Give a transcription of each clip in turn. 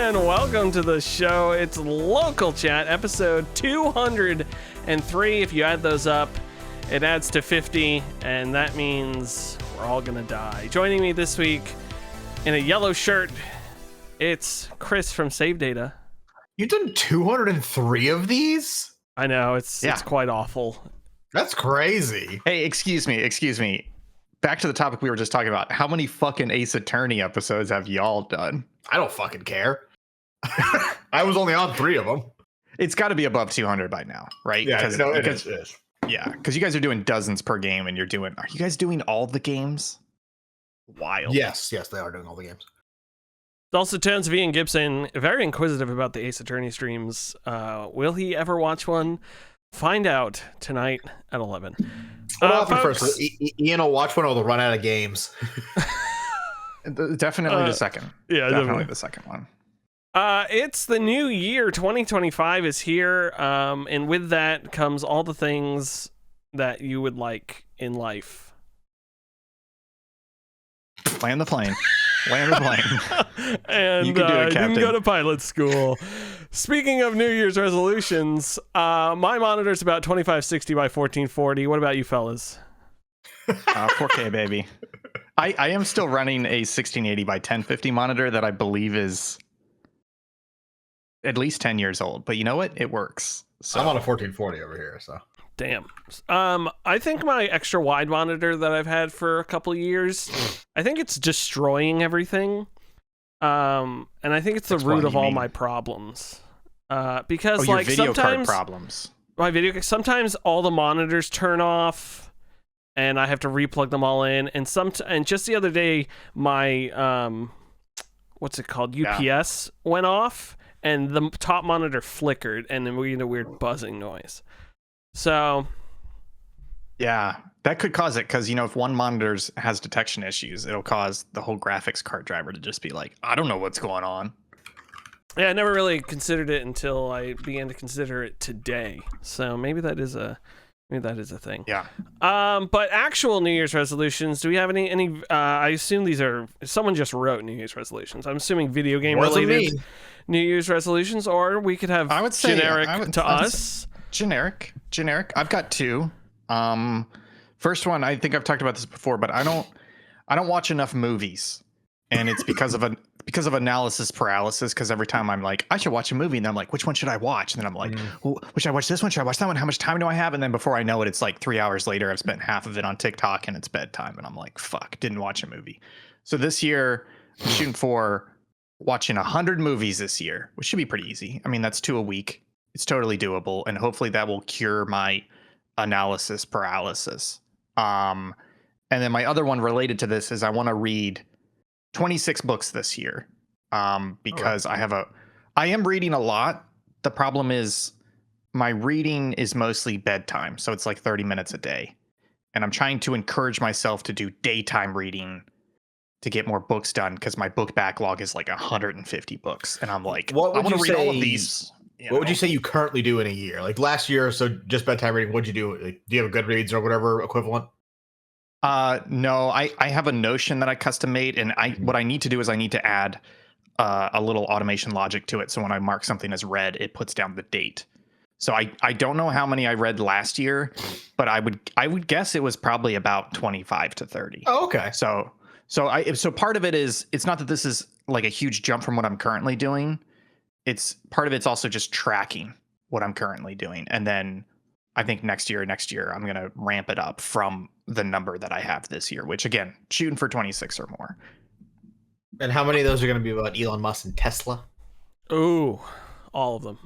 and welcome to the show. It's Local Chat, episode 203. If you add those up, it adds to 50, and that means we're all gonna die. Joining me this week in a yellow shirt, it's Chris from Save Data. You've done 203 of these? I know, it's quite awful. That's crazy. Hey, excuse me. Back to the topic we were just talking about. How many fucking Ace Attorney episodes have y'all done? I don't fucking care. I was only on 3 of them. It's got to be above 200 by now, right? Yeah, it is. Yeah, because you guys are doing dozens per game, and are you guys doing all the games? Wild. Yes, they are doing all the games. Also, Terrence V and Gibson, very inquisitive about the Ace Attorney streams. Will he ever watch one? Find out tonight at 11. First, Ian will watch one or they'll run out of games. Definitely the second. Yeah, definitely the second one. It's the new year. 2025 is here. And with that comes all the things that you would like in life. Land the plane. Land the plane. And you can do it, Captain. didn't go to pilot school. Speaking of New Year's resolutions, my monitor's about 2560 by 1440. What about you fellas? 4K, baby. I am still running a 1680 by 1050 monitor that I believe is at least 10 years old. But you know what? It works. So. I'm on a 1440 over here, so. Damn. I think my extra wide monitor that I've had for a couple years, I think it's destroying everything. And I think it's the root of all my problems. Because like video sometimes card problems. Sometimes all the monitors turn off and I have to replug them all in, and just the other day my what's it called? UPS went off and the top monitor flickered and then we get a weird buzzing noise. So yeah, that could cause it because, if one monitor has detection issues, it'll cause the whole graphics card driver to just be like, I don't know what's going on. Yeah, I never really considered it until I began to consider it today. So maybe that is a thing. Yeah. But actual New Year's resolutions, do we have any I assume these are, someone just wrote New Year's resolutions. I'm assuming video game related New Year's resolutions, or we could have generic to us. Generic. I've got 2. First one, I think I've talked about this before, but I don't watch enough movies, and it's because of analysis paralysis. Because every time I'm like, I should watch a movie, and then I'm like, which one should I watch? And then I'm like, well, should I watch this one? Should I watch that one? How much time do I have? And then before I know it, it's like 3 hours later. I've spent half of it on TikTok, and it's bedtime, and I'm like, fuck, didn't watch a movie. So this year, I'm shooting for watching 100 movies this year, which should be pretty easy. I mean, that's 2 a week. It's totally doable, and hopefully that will cure my analysis paralysis. And then my other one related to this is I want to read 26 books this year, because I am reading a lot. The problem is my reading is mostly bedtime, so it's like 30 minutes a day, and I'm trying to encourage myself to do daytime reading to get more books done, because my book backlog is like 150 books, and I'm like, I want to read all of these. What would you say you currently do in a year? Like last year, so just bedtime reading, what'd you do? Like, do you have a Goodreads or whatever equivalent? No, I have a Notion that I custom made, and what I need to do is I need to add a little automation logic to it. So when I mark something as read, it puts down the date. So I don't know how many I read last year, but I would guess it was probably about 25 to 30. Oh, okay. So part of it is, it's not that this is like a huge jump from what I'm currently doing. It's part of it's also just tracking what I'm currently doing. And then I think next year, I'm going to ramp it up from the number that I have this year, which again, shooting for 26 or more. And how many of those are going to be about Elon Musk and Tesla? Ooh, all of them.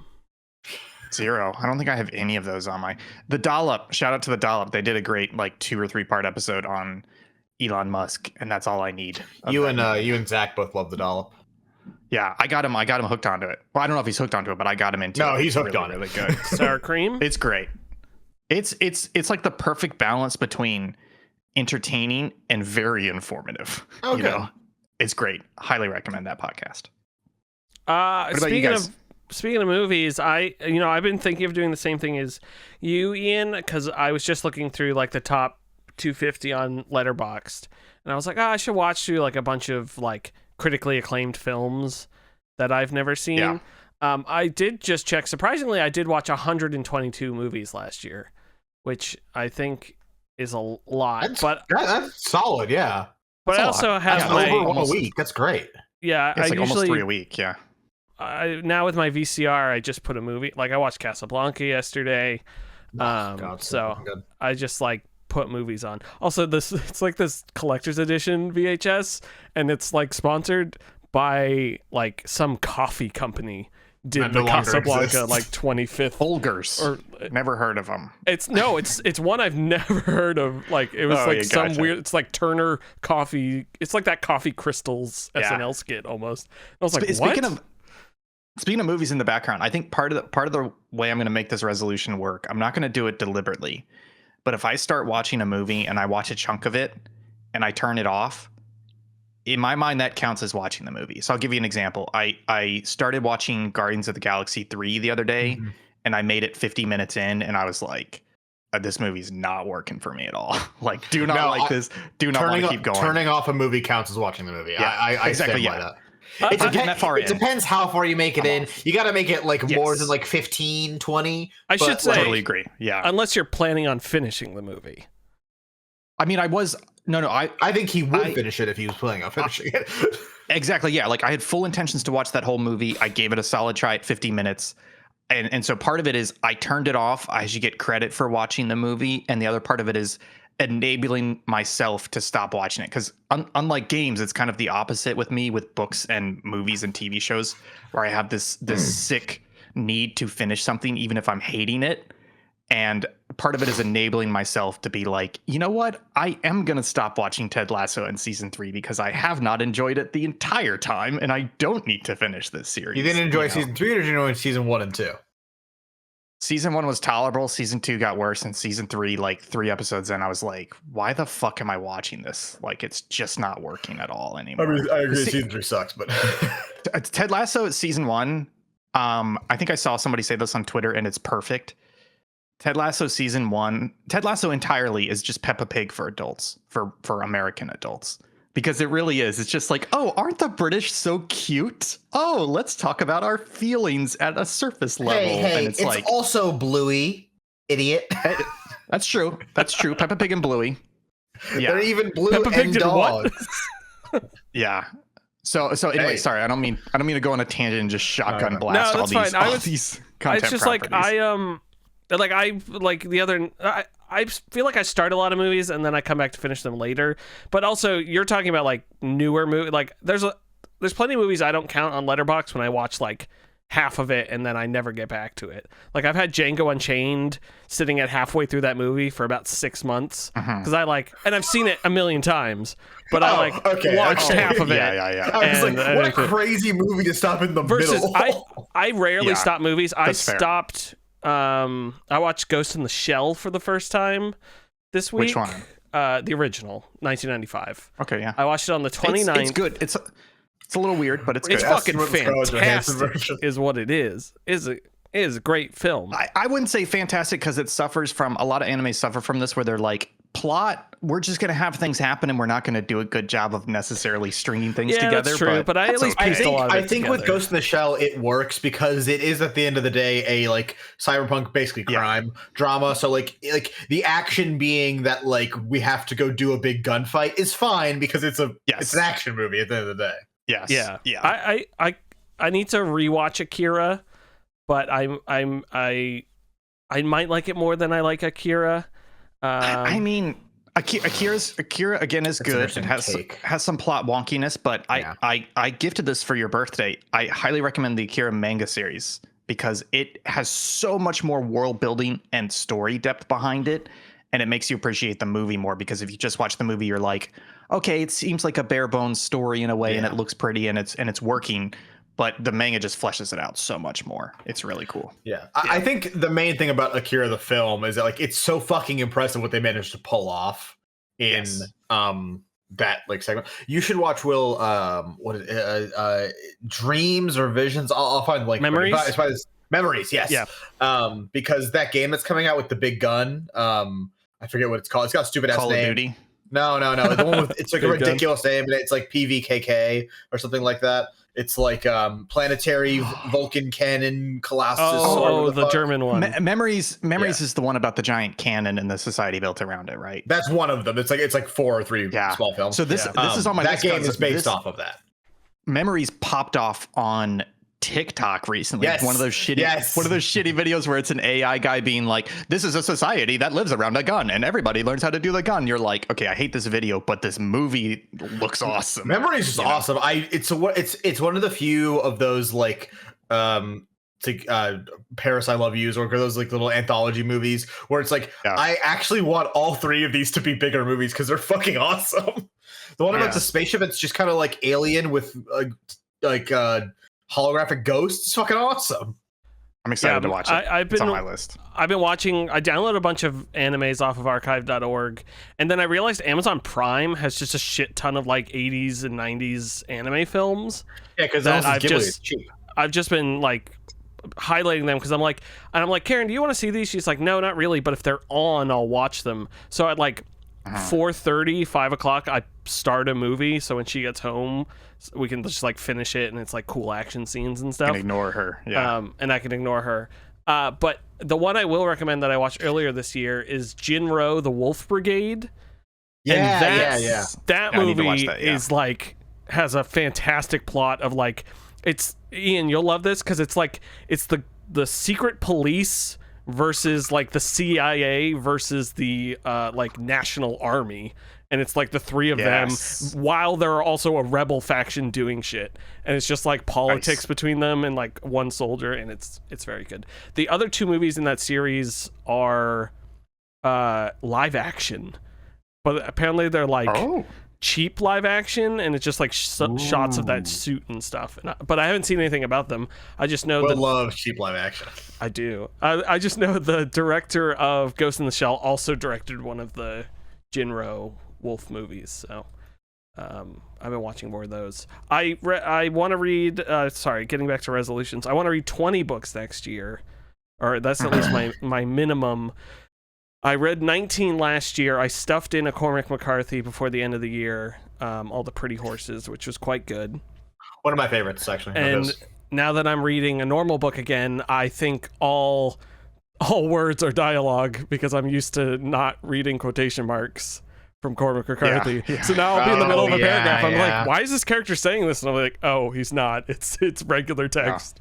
0. I don't think I have any of those on the Dollop. Shout out to the Dollop. They did a great 2 or 3 part episode on Elon Musk, and that's all I need. You and Zach both love the Dollop. Yeah, I got him hooked onto it. Well, I don't know if he's hooked onto it, but I got him into it. No, he's hooked on it. Really good. Sour cream? It's great. It's like the perfect balance between entertaining and very informative. Oh, good. It's great. Highly recommend that podcast. Speaking of movies, I've been thinking of doing the same thing as you, Ian, because I was just looking through like the top 250 on Letterboxd, and I was like, I should watch through like a bunch of like critically acclaimed films that I've never seen. Yeah. I did just check. Surprisingly, I did watch 122 movies last year, which I think is a lot. That's solid, yeah. But I also have over a week. That's great. Yeah, it's like almost 3 a week. Yeah. Now with my VCR, I just put a movie. Like I watched Casablanca yesterday. I just like put movies on. Also, it's like this collector's edition VHS, and it's like sponsored by like some coffee company. Did the Casablanca like 25th Folgers? Or never heard of them. It's one I've never heard of. Like it was some weird. It's like Turner Coffee. It's like that Coffee Crystals SNL skit almost. I was like, what? Speaking of movies in the background, I think part of the way I'm going to make this resolution work, I'm not going to do it deliberately, but if I start watching a movie and I watch a chunk of it and I turn it off, in my mind that counts as watching the movie. So I'll give you an example. I started watching Guardians of the Galaxy 3 the other day, and I made it 50 minutes in, and I was like, this movie's not working for me at all. Like, do not this. Do not want to keep going. Turning off a movie counts as watching the movie. Yeah, I exactly. stand by that. It depends how far you make it in. You got to make it like more than like 15, 20. I should say, totally agree. Yeah. Unless you're planning on finishing the movie. I mean, I think he would finish it if he was planning on finishing it. Exactly. Yeah. Like I had full intentions to watch that whole movie. I gave it a solid try at 50 minutes. And so part of it is I turned it off. I should get credit for watching the movie. And the other part of it is enabling myself to stop watching it. Because unlike games, it's kind of the opposite with me with books and movies and TV shows, where I have this sick need to finish something, even if I'm hating it. And part of it is enabling myself to be like, you know what? I am going to stop watching Ted Lasso in season 3 because I have not enjoyed it the entire time and I don't need to finish this series. You didn't enjoy season 3 or did you enjoy season 1 and 2? Season 1 was tolerable. Season 2 got worse. And season 3, like 3 episodes in, I was like, why the fuck am I watching this? Like, it's just not working at all anymore. I mean, I agree. Season 3 sucks, but Ted Lasso season 1. I think I saw somebody say this on Twitter and it's perfect. Ted Lasso season 1, Ted Lasso entirely is just Peppa Pig for adults, for American adults, because it really is. It's just like, oh, aren't the British so cute? Oh, let's talk about our feelings at a surface level. Hey, and it's like, also Bluey, idiot. That's true. That's true. Peppa Pig and Bluey. Yeah. They're even blue Peppa Pig and did dogs. Yeah. So anyway, sorry, I don't mean to go on a tangent and just shotgun blast all these content it's just properties. I feel like I start a lot of movies and then I come back to finish them later. But also, you're talking about like newer movies. Like there's plenty of movies I don't count on Letterboxd when I watch like half of it and then I never get back to it. Like I've had Django Unchained sitting at halfway through that movie for about 6 months because and I've seen it a million times, but I watched half of it. Yeah. I was like, what a crazy movie to stop in the middle. I rarely stop movies. I stopped. I watched Ghost in the Shell for the first time this week. Which one? The original, 1995. Okay, yeah. I watched it on the 29th. It's good. It's a little weird, but it's good. It's fucking fantastic. Is what it is. It is a great film. I wouldn't say fantastic because it suffers from a lot of anime suffer from this where they're like, plot, we're just gonna have things happen and we're not gonna do a good job of necessarily stringing things together. That's true, but I at least pieced a lot of it I think with Ghost in the Shell it works because it is at the end of the day a like cyberpunk basically crime drama. So like the action being that like we have to go do a big gunfight is fine because it's an action movie at the end of the day. Yes. Yeah. I need to rewatch Akira, but I might like it more than I like Akira. I mean, Akira again is good. It has some plot wonkiness, but I gifted this for your birthday. I highly recommend the Akira manga series because it has so much more world building and story depth behind it, and it makes you appreciate the movie more. Because if you just watch the movie, you're like, okay, it seems like a bare bones story in a way, and it looks pretty, and it's working. But the manga just fleshes it out so much more. It's really cool. Yeah. I think the main thing about Akira the film is that like it's so fucking impressive what they managed to pull off in that like segment. You should watch Dreams or Visions. I'll find like Memories. Memories, yes. Yeah. Because that game that's coming out with the big gun, I forget what it's called. It's got a stupid ass name. Call of Duty. No. The one with it's like a Big gun. ridiculous name, and it's like PVKK or something like that. It's like Planetary Vulcan Cannon Colossus. Oh, or the German one. Memories is the one about the giant cannon and the society built around it, right? That's one of them. It's like 4 or 3 small films. So this is on my that list. game is based off of that. Memories popped off on TikTok recently. Yes. One of those shitty videos where it's an AI guy being like, "This is a society that lives around a gun, and everybody learns how to do the gun." You're like, "Okay, I hate this video, but this movie looks awesome." Memories is awesome. It's one of the few of those like Paris I Love Yous or those like little anthology movies where it's like I actually want all 3 of these to be bigger movies because they're fucking awesome. The one about the spaceship, it's just kind of like Alien with holographic ghosts. It's fucking awesome. I'm excited to watch it. It's on my list. I've been watching. I downloaded a bunch of animes off of archive.org, and then I realized Amazon Prime has just a shit ton of like 80s and 90s anime films. Yeah, because it's cheap. I've just been like highlighting them because I'm like, Karen, do you want to see these? She's like, no, not really, but if they're on, I'll watch them. So at like 4:30, 5 o'clock, I start a movie. So when she gets home, we can just like finish it, and it's like cool action scenes and stuff. You can ignore her, and I can ignore her. But the one I will recommend that I watched earlier this year is Jinro: The Wolf Brigade. That movie is like has a fantastic plot of like it's Ian. You'll love this because it's like it's the secret police versus like the CIA versus the like national army. And it's like the 3 of them while there are also a rebel faction doing shit. And it's just like politics between them and like one soldier. And it's very good. The other 2 movies in that series are live action. But apparently they're like cheap live action. And it's just like shots of that suit and stuff. But I haven't seen anything about them. I just know that love cheap live action. I do. I just know the director of Ghost in the Shell also directed one of the Jinro Wolf movies, so I've been watching more of those. I want to read getting back to resolutions, I want to read 20 books next year, or that's at least my minimum. I read 19 last year. I stuffed in a Cormac McCarthy before the end of the year, All the Pretty Horses, which was quite good. One of my favorites, actually. And now that I'm reading a normal book again, I think all words are dialogue because I'm used to not reading quotation marks from Cormac McCarthy. So now I'll be in the middle of a paragraph. I'm like, why is this character saying this? And I'm like, oh, he's not. It's regular text.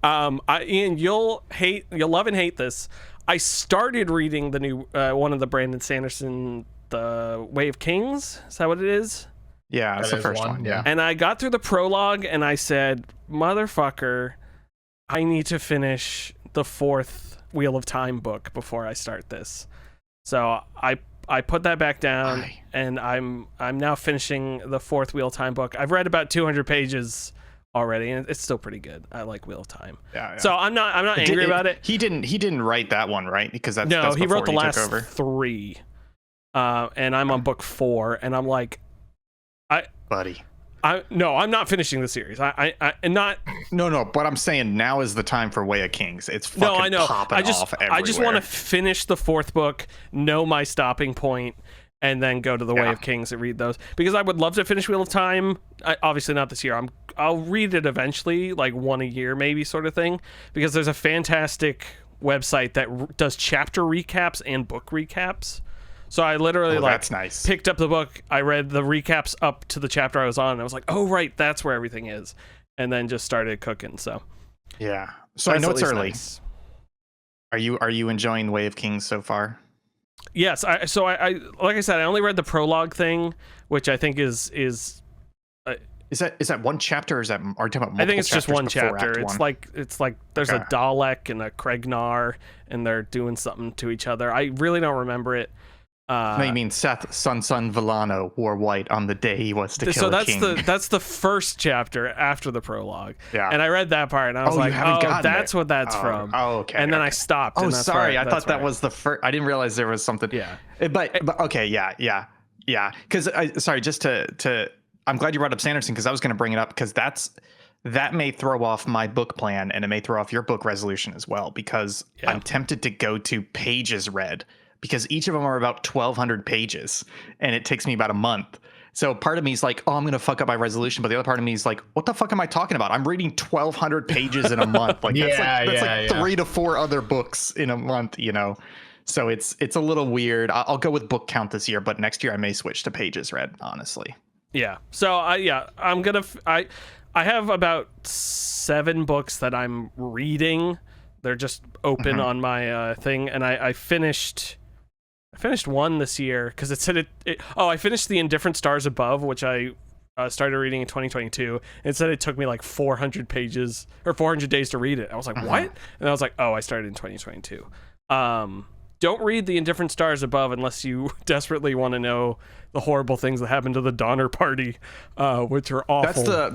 Ian, you'll love and hate this. I started reading the new one of the Brandon Sanderson, The Way of Kings. Is that what it is? Yeah, that's the first one. Yeah. And I got through the prologue and I said, motherfucker, I need to finish the 4th Wheel of Time book before I start this. So I put that back down, and I'm now finishing the 4th Wheel of Time book. I've read about 200 pages already, and it's still pretty good. I like Wheel of Time. Yeah. So I'm not angry about it. He didn't write that one, right? Because that's he wrote the last 3, and I'm on book 4, and I'm like, buddy. I'm not finishing the series. No, but I'm saying now is the time for Way of Kings. It's fucking popping off everywhere. I just want to finish the 4th book, know my stopping point, and then go to the Way of Kings and read those. Because I would love to finish Wheel of Time. Obviously not this year. I'll read it eventually, like one a year maybe sort of thing. Because there's a fantastic website that does chapter recaps and book recaps. So I literally that's nice. Picked up the book, I read the recaps up to the chapter I was on, and I was like, oh right, that's where everything is, and then just started cooking. So yeah. So I know it's early. Nice. Are you enjoying Way of Kings so far? Yes. I like I said, I only read the prologue thing, which I think is that one chapter? Or is that are you talking about multiple I think it's just one chapter. It's like there's a Dalek and a Kregnar, and they're doing something to each other. I really don't remember it. No, you mean Seth Son Villano wore white on the day he was to kill so that's a king. that's the first chapter after the prologue. Yeah. And I read that part and I was like, oh, that's what that's from. Oh, okay. And then I stopped. Oh, sorry. I thought that was the first. I didn't realize there was something. Yeah. But okay. Yeah. Because sorry, just to I'm glad you brought up Sanderson because I was going to bring it up because that may throw off my book plan and it may throw off your book resolution as well because I'm tempted to go to pages read because each of them are about 1,200 pages, and it takes me about a month. So part of me is like, oh, I'm going to fuck up my resolution. But the other part of me is like, what the fuck am I talking about? I'm reading 1,200 pages in a month. Like, that's like 3 to 4 other books in a month, you know? So it's a little weird. I'll go with book count this year, but next year I may switch to pages read, honestly. Yeah. So I'm going to, I have about 7 books that I'm reading. They're just open on my thing. And I finished one this year because it said I finished The Indifferent Stars Above, which I started reading in 2022. It said it took me like 400 pages or 400 days to read it. I was like, what? And I was like, oh, I started in 2022. Don't read The Indifferent Stars Above unless you desperately want to know the horrible things that happened to the Donner Party, which are awful.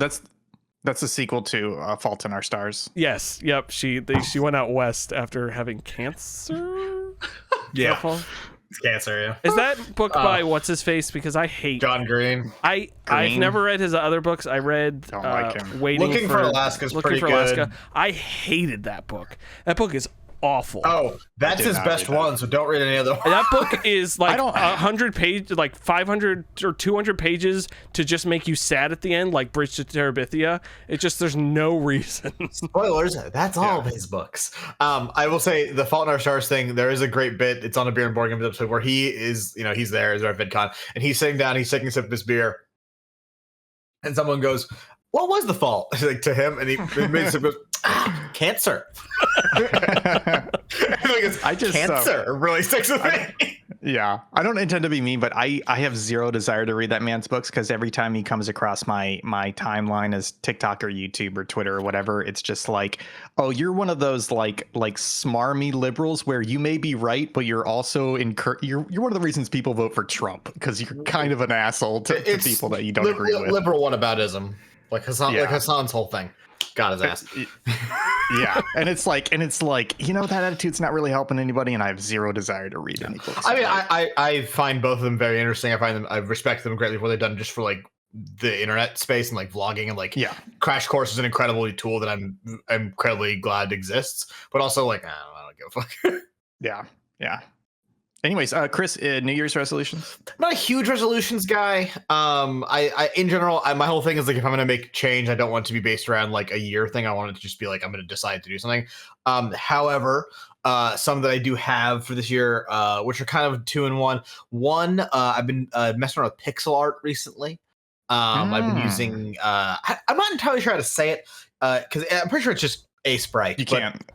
That's the sequel to Fault in Our Stars. Yes. Yep. She went out west after having cancer. Yeah. It's cancer, yeah. Is that book by what's his face? Because I hate John Green. I've never read his other books. I read Don't like him. Looking for Alaska is pretty good. I hated that book. That book is awful. Oh, that's his best one, so don't read any other one. That book is like 100 pages, like 500 or 200 pages to just make you sad at the end, like Bridge to Terabithia. It just, there's no reason. Spoilers, that's all of his books. I will say the Fault in Our Stars thing, there is a great bit, it's on a Beer and Board Games episode where he is, he's there as our VidCon, and he's sitting down, he's taking a sip of his beer, and someone goes, what was the fault? Like to him, and he made a sip, goes, cancer. Cancer really sticks with me. Yeah, I don't intend to be mean, but I have zero desire to read that man's books because every time he comes across my timeline as TikTok or YouTube or Twitter or whatever, it's just like, oh, you're one of those like smarmy liberals where you may be right, but you're also you're one of the reasons people vote for Trump because you're kind of an asshole to people that you don't agree with. Liberal whataboutism, like Hassan, like Hassan's whole thing. Got his ass. Yeah, and it's like that attitude's not really helping anybody, and I have zero desire to read any books. I mean, I find both of them very interesting. I respect them greatly for what they've done just for like the internet space and like vlogging and like Crash Course is an incredible tool that I'm incredibly glad exists. But also like I don't give a fuck. Yeah. Anyways, Chris, New Year's resolutions? I'm not a huge resolutions guy. I in general, my whole thing is like if I'm going to make change, I don't want it to be based around like a year thing. I want it to just be like I'm going to decide to do something. However, some that I do have for this year, which are kind of 2 in 1. One, I've been messing around with pixel art recently. I've been using. I'm not entirely sure how to say it because I'm pretty sure it's just Aseprite. You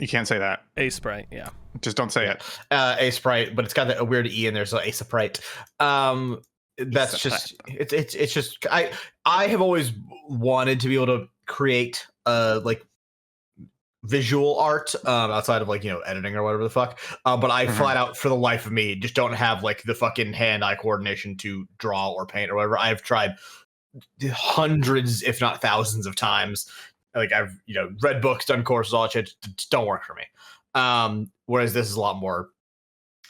can't say that. Aseprite, yeah. Just don't say it. Aseprite, but it's got a weird E in there, so Aseprite. That's just it's just I have always wanted to be able to create like visual art outside of like editing or whatever the fuck. But I flat out for the life of me just don't have like the fucking hand-eye coordination to draw or paint or whatever. I've tried hundreds, if not thousands, of times. Like I've read books, done courses, all that shit. Just don't work for me. Whereas this is a lot more,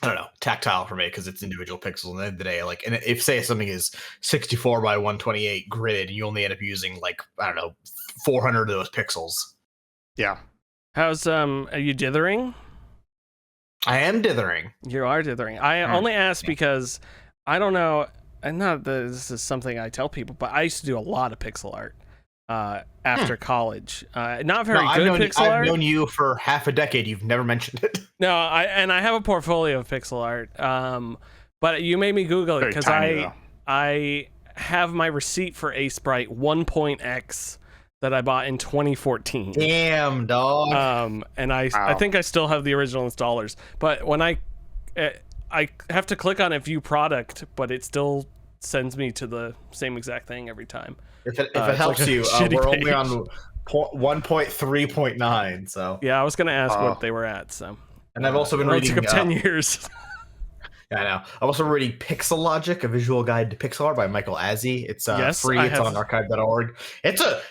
I don't know, tactile for me because it's individual pixels. And at the end of the day, like, and if say something is 64 by 128 grid, you only end up using like, I don't know, 400 of those pixels. Yeah. How's are you dithering? I am dithering. You are dithering. I only ask because I don't know, and not that this is something I tell people, but I used to do a lot of pixel art. After college, not very good pixel art. I've known you for half a decade. You've never mentioned it. No, I have a portfolio of pixel art. But you made me Google it because I have my receipt for Aseprite 1.x that I bought in 2014. Damn, dog. And I think I still have the original installers. But when I have to click on a view product, but it still sends me to the same exact thing every time. If it helps like you, we're only on 1.3.9. So yeah, I was gonna ask what they were at. So, and I've also been reading. It took 10 years. Yeah, I know. I'm also reading Pixel Logic, a visual guide to pixel art by Michael Azzi. It's free. It's on archive.org. It's a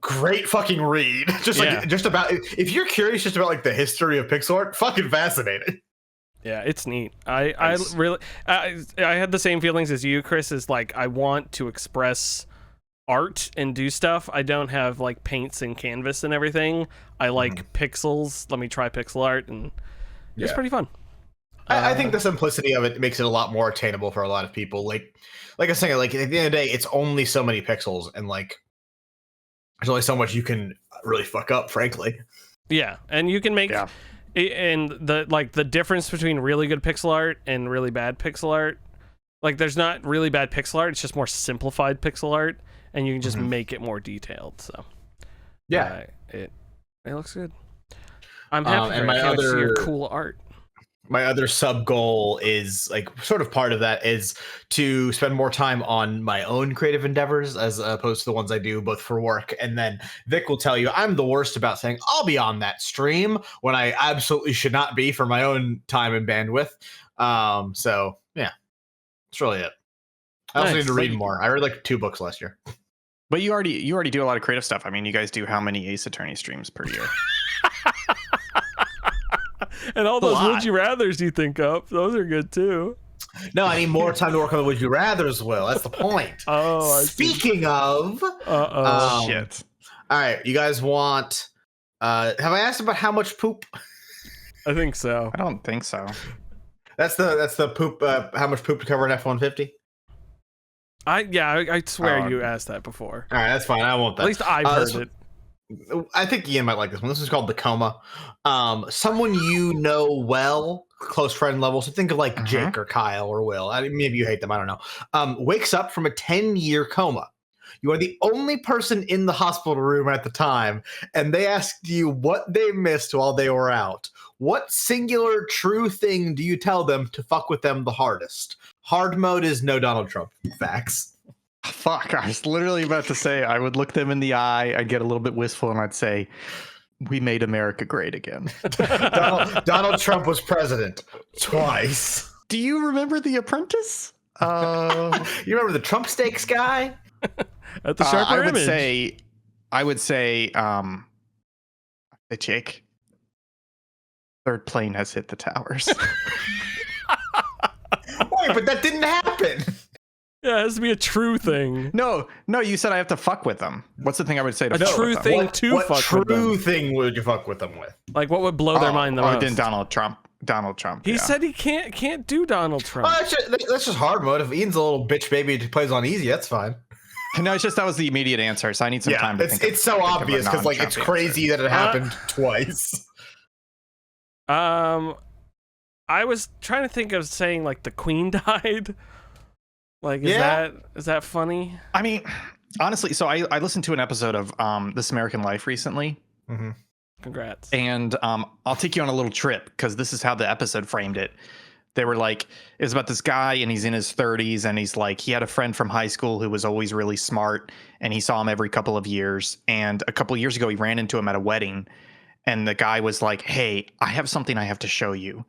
great fucking read. Just about if you're curious just about like the history of pixel art, fucking fascinating. Yeah, it's neat. I had the same feelings as you, Chris. Is like I want to express art and do stuff. I don't have like paints and canvas and everything. I like pixels. Let me try pixel art, and it's pretty fun. I think the simplicity of it makes it a lot more attainable for a lot of people. Like I was saying, like at the end of the day, it's only so many pixels, and like there's only so much you can really fuck up, frankly. Yeah, and you can make and the difference between really good pixel art and really bad pixel art, like there's not really bad pixel art, it's just more simplified pixel art, and you can just make it more detailed. So yeah, it looks good. I'm happy and for it. I can't wait to see your cool art. My other sub goal is like sort of part of that is to spend more time on my own creative endeavors as opposed to the ones I do both for work. And then Vic will tell you I'm the worst about saying I'll be on that stream when I absolutely should not be for my own time and bandwidth. So yeah, that's really it. I also need to read more. I read like 2 books last year. But you already do a lot of creative stuff. I mean, you guys do how many Ace Attorney streams per year? And all those would you rathers you think up, those are good too. No, I need more time to work on the would you rathers, Will. That's the point. Speaking of shit. All right, you guys want have I asked about how much poop? I think so. I don't think so. That's the poop how much poop to cover an F-150? I swear you asked that before. All right, that's fine. I won't that. At least I've heard it. I think Ian might like this one. This is called The Coma. Someone you know well, close friend level. So think of like Jake or Kyle or Will. Maybe you hate them. I don't know. Wakes up from a 10-year coma. You are the only person in the hospital room at the time, and they asked you what they missed while they were out. What singular true thing do you tell them to fuck with them the hardest? Hard mode is no Donald Trump. Facts. Fuck, I was literally about to say I would look them in the eye, I'd get a little bit wistful, and I'd say, we made America great again. Donald Trump was president twice. Do you remember The Apprentice? You remember the Trump steaks guy? At the Sharper Image. I would say, Jake, third plane has hit the towers. Wait, but that didn't happen. Yeah, it has to be a true thing. No, you said I have to fuck with them. What's the thing I would say to fuck true with thing them? to fuck with them? What true thing would you fuck with them with? Like, what would blow their mind the most? Then Donald Trump. He said he can't do Donald Trump. That's just hard mode. If Ian's a little bitch baby who plays on easy, that's fine. No, it's just that was the immediate answer, so I need some time to think. It's so obvious because like it's crazy that it happened twice. I was trying to think of saying like the Queen died. Like, is that funny? I mean, honestly, so I listened to an episode of This American Life recently. Mm-hmm. Congrats. And I'll take you on a little trip because this is how the episode framed it. They were like, it was about this guy and he's in his 30s and he's like, he had a friend from high school who was always really smart and he saw him every couple of years. And a couple of years ago, he ran into him at a wedding and the guy was like, hey, I have something I have to show you.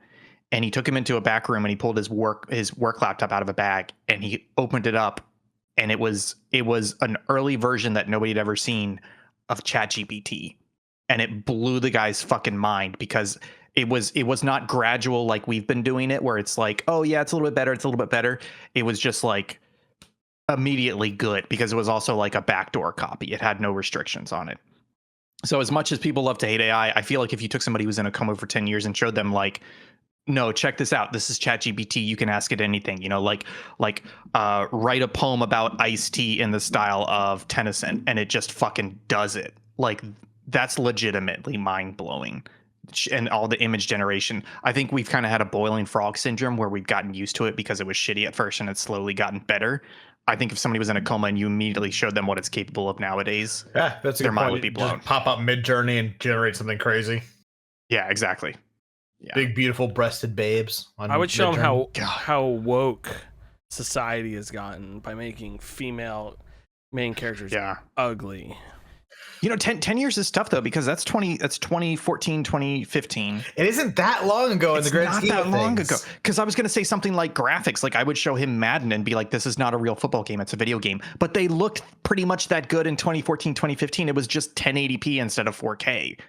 And he took him into a back room and he pulled his work laptop out of a bag and he opened it up and it was an early version that nobody had ever seen of ChatGPT. And it blew the guy's fucking mind because it was not gradual like we've been doing it where it's like, oh yeah, it's a little bit better. It was just like immediately good because it was also like a backdoor copy. It had no restrictions on it. So as much as people love to hate AI, I feel like if you took somebody who was in a coma for 10 years and showed them like, no, check this out. This is ChatGPT. You can ask it anything, like write a poem about iced tea in the style of Tennyson. And it just fucking does it. Like that's legitimately mind blowing. And all the image generation. I think we've kind of had a boiling frog syndrome where we've gotten used to it because it was shitty at first and it's slowly gotten better. I think if somebody was in a coma and you immediately showed them what it's capable of nowadays, that's a their good mind point. would be blown. Just pop up mid-journey and generate something crazy. Yeah, exactly. Yeah. Big, beautiful breasted babes. I would show them how woke society has gotten by making female main characters ugly. 10 years is tough though because that's 2014, 2015. It isn't that long ago in the grand scheme of things. It's not that long ago. Because I was going to say something like graphics. Like I would show him Madden and be like, this is not a real football game. It's a video game. But they looked pretty much that good in 2014, 2015. It was just 1080p instead of 4K,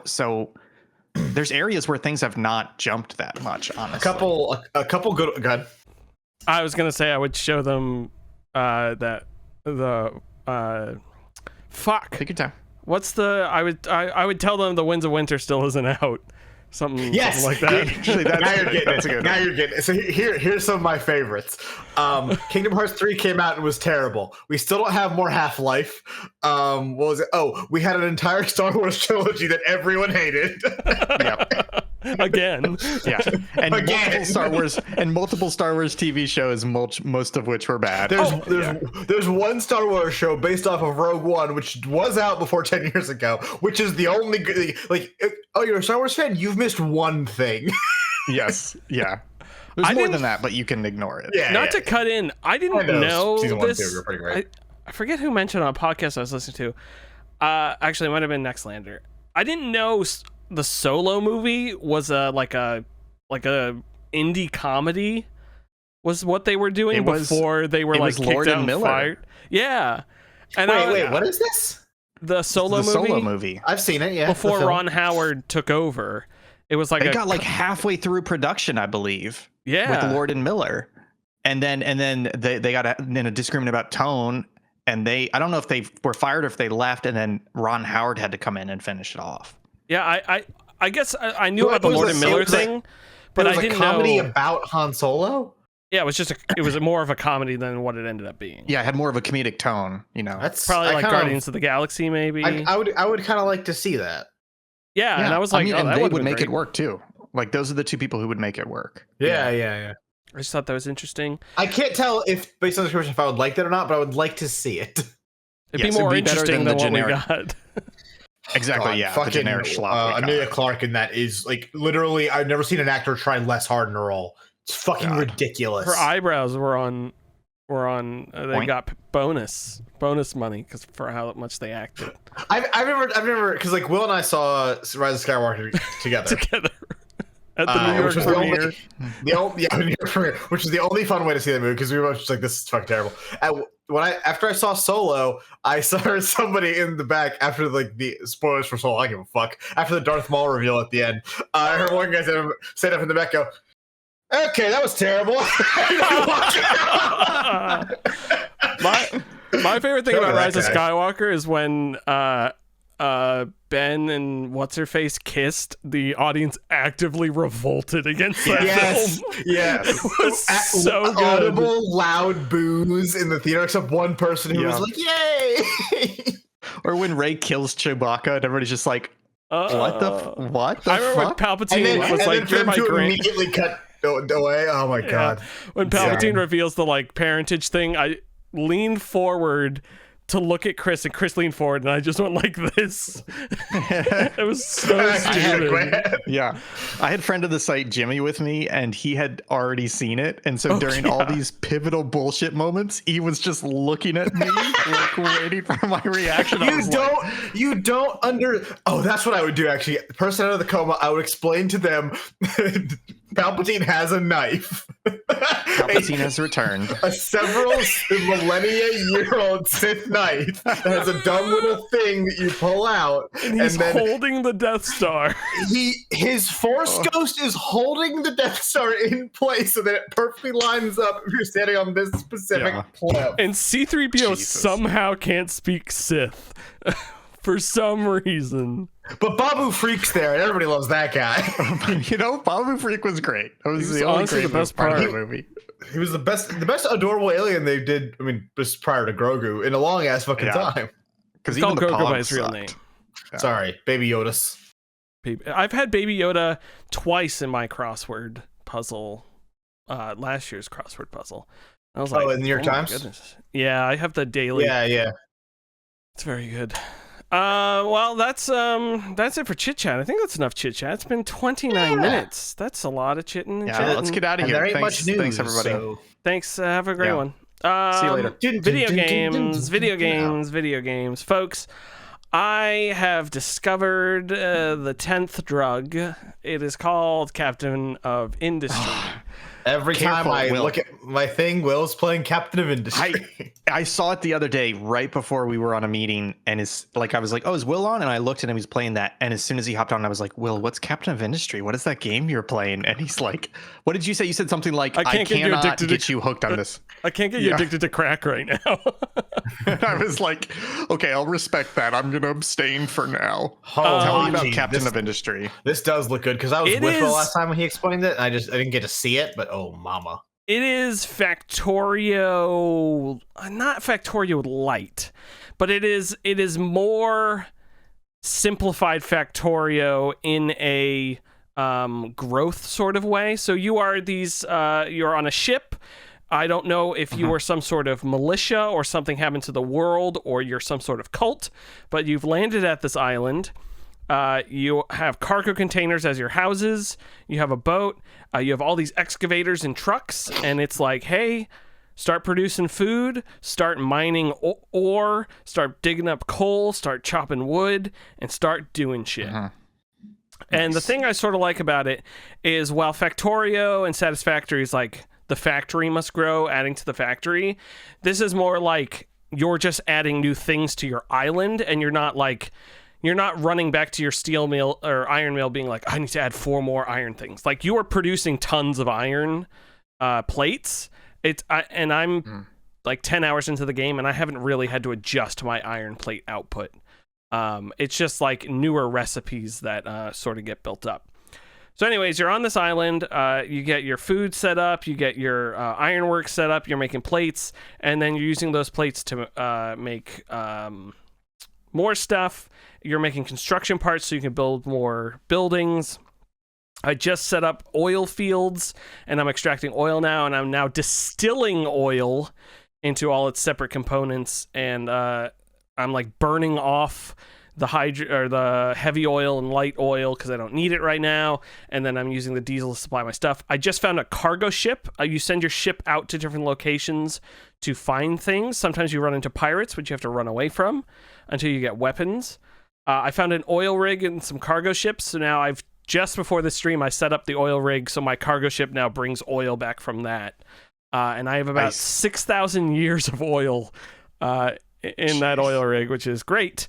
So there's areas where things have not jumped that much, honestly. A couple good. Go ahead. I was going to say I would show them fuck. Take your time. What's I would tell them The Winds of Winter still isn't out something like Yes. that. Actually, Now you're getting that's it. a good Now one. you're getting it. So here's some of my favorites. Kingdom Hearts 3 came out and was terrible. We still don't have more Half-Life. What was it? Oh, we had an entire Star Wars trilogy that everyone hated. Yep. Again. Yeah, and Again. multiple Star Wars TV shows, most of which were bad. There's one Star Wars show based off of Rogue One, which was out before 10 years ago, which is the only good, like, oh, you're a Star Wars fan? You've missed one thing. Yes, yeah. There's I more didn't- than that, but you can ignore it. Yeah. Not to cut in, I didn't I know, know season 1 and this. 2 were pretty great. I forget who mentioned on a podcast I was listening to. Actually, it might have been Nextlander. I didn't know the Solo movie was like a indie comedy. Was what they were doing It was- before they were it like was kicked Lord out and and Miller. fired. Yeah. And Wait, what is this? the Solo The movie Solo movie. I've seen it, yeah. before the film. Ron Howard took over. It was like They got like halfway through production, I believe, yeah. with Lord and Miller, and then they got in a disagreement about tone, and I don't know if they were fired or if they left, and then Ron Howard had to come in and finish it off. Yeah, I guess I knew Well, about the it was Lord a- and it Miller was a- thing, but It I was didn't a comedy know. about Han Solo? Yeah, it was more of a comedy than what it ended up being. Yeah, it had more of a comedic tone, you know. That's Probably I like kinda- Guardians of the Galaxy, maybe. I would kind of like to see that. yeah, and I was like, mean, oh, and that they would've would been make great. it work too. Like those are the two people who would make it work. Yeah. I just thought that was interesting. I can't tell if, based on the description, if I would like that or not, but I would like to see it. It'd Yes, be more it'd be better interesting than than the what we generic- got. Exactly. God, Yeah, the fucking generic schlop. Amelia Clark in that is like literally. I've never seen an actor try less hard in a role. It's fucking God. ridiculous. Her eyebrows were on. They Point. got bonus money because for how much they acted I've never, because like Will and I saw Rise of Skywalker together. together at the New York which was premiere. New York premiere, which is the only fun way to see the movie because we were both just like, this is fucking terrible. After I saw Solo, I saw somebody in the back after like the spoilers for Solo. I don't give a fuck. After the Darth Maul reveal at the end, I heard one guy stand up in the back go, "Okay, that was terrible." my favorite thing Shout about out Rise of that guy. Skywalker is when Ben and what's her face kissed. The audience actively revolted against that Yes, film. yes. It was so good. Audible, loud boos in the theater, except one person who Yeah. was like, "Yay!" Or when Rey kills Chewbacca and everybody's just like, what the I remember when fuck? Palpatine was and like, then "You're for my him to grand." immediately cut away. Oh my god! When Palpatine Insane. reveals the like parentage thing, I leaned forward to look at Chris, and Chris leaned forward, and I just went like this. It was so stupid. Yeah. I had friend of the site, Jimmy, with me, and he had already seen it. And so during all these pivotal bullshit moments, he was just looking at me, like waiting for my reaction. I was like, You don't Oh, that's what I would do actually. The person out of the coma, I would explain to them Palpatine has a knife. Palpatine has returned. A several millennia-year-old Sith knife that has a dumb little thing that you pull out, And he's then holding the Death Star. his Force Ghost is holding the Death Star in place so that it perfectly lines up if you're standing on this specific Yeah. cliff. And C-3PO Jesus. somehow can't speak Sith for some reason. But Babu Freak's there, and everybody loves that guy. You know, Babu Freak was great. That was He was the only honestly great the best part of part. the movie. He was the best adorable alien they did. I mean, just prior to Grogu in a long ass fucking Yeah. time. Because It's even called the Grogu by Pog his real sucked. name. Yeah. Sorry, Baby Yoda's. I've had Baby Yoda twice in my crossword puzzle, last year's crossword puzzle. I was like, in the New York my Times? goodness. Yeah, I have the daily. Yeah. It's very good. Well, that's it for chit chat. I think that's enough chit chat. It's been 29 minutes. That's a lot of chitting and Yeah, chatting. let's get out of And here. there ain't Thanks, much news. thanks everybody. So. Thanks. Have a great Yeah. one. See you later. Video games, folks. I have discovered the 10th drug. It is called Captain of Industry. Every time Careful, I Will. look at my thing, Will's playing Captain of Industry. I saw it the other day right before we were on a meeting, and I was like, oh, is Will on? And I looked at him, he was playing that, and as soon as he hopped on, I was like, Will, what's Captain of Industry? What is that game you're playing? And he's like, what did you say? You said something like, I cannot get you hooked on this. I can't get you addicted to crack right now. And I was like, okay, I'll respect that. I'm gonna abstain for now. Tell me about Captain of Industry. This does look good, because I was with Will last time when he explained it, and I didn't get to see it, but oh mama. It is Factorio, not Factorio Light, but it is more simplified Factorio in a growth sort of way. So you are you're on a ship. I don't know if you are some sort of militia or something happened to the world, or you're some sort of cult, but you've landed at this island. You have cargo containers as your houses. You have a boat. You have all these excavators and trucks, and it's like, hey, start producing food, start mining ore, start digging up coal, start chopping wood, and start doing shit. And the thing I sort of like about it is, while Factorio and Satisfactory is like the factory must grow, adding to the factory, this is more like you're just adding new things to your island, and you're not running back to your steel mill or iron mill being like, I need to add 4 more iron things. Like, you are producing tons of iron plates. I'm like 10 hours into the game, and I haven't really had to adjust my iron plate output. It's just like newer recipes that sort of get built up. So anyways, you're on this island. You get your food set up. You get your ironwork set up. You're making plates, and then you're using those plates to make more stuff. You're making construction parts so you can build more buildings. I just set up oil fields, and I'm extracting oil now, and I'm now distilling oil into all its separate components, and I'm like burning off the heavy oil and light oil because I don't need it right now, and then I'm using the diesel to supply my stuff. I just found a cargo ship. You send your ship out to different locations to find things. Sometimes you run into pirates, which you have to run away from until you get weapons. I found an oil rig and some cargo ships, so now just before the stream, I set up the oil rig, so my cargo ship now brings oil back from that. And I have about 6,000 years of oil in that oil rig, which is great.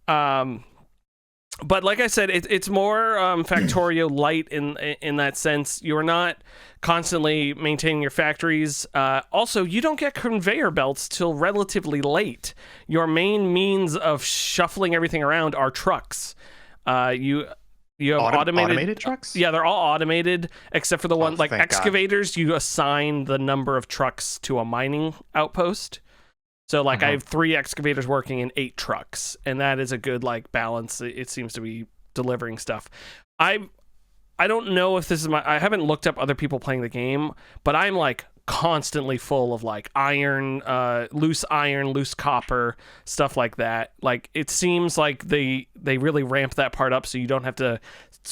But like I said, it's more Factorio Light in that sense. You're not constantly maintaining your factories. Also, you don't get conveyor belts till relatively late. Your main means of shuffling everything around are trucks. You have automated trucks? Yeah, they're all automated, except for the one like excavators. God. You assign the number of trucks to a mining outpost. So like I have 3 excavators working and 8 trucks, and that is a good like balance. It seems to be delivering stuff. I don't know if this is I haven't looked up other people playing the game, but I'm like constantly full of like iron, loose copper, stuff like that. Like it seems like they really ramp that part up so you don't have to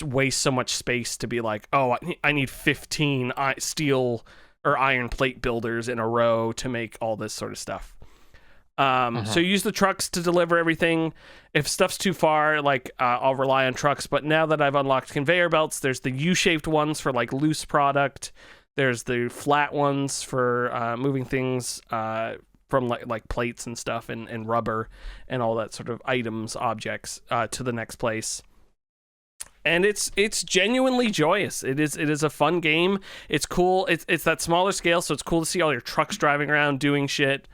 waste so much space to be like, oh, I need 15 steel or iron plate builders in a row to make all this sort of stuff. So you use the trucks to deliver everything. If stuff's too far, like I'll rely on trucks. But now that I've unlocked conveyor belts, there's the U-shaped ones for like loose product. There's the flat ones for moving things from like plates and stuff and rubber and all that sort of items, objects to the next place. And it's genuinely joyous. It is a fun game. It's cool. It's that smaller scale, so it's cool to see all your trucks driving around doing shit.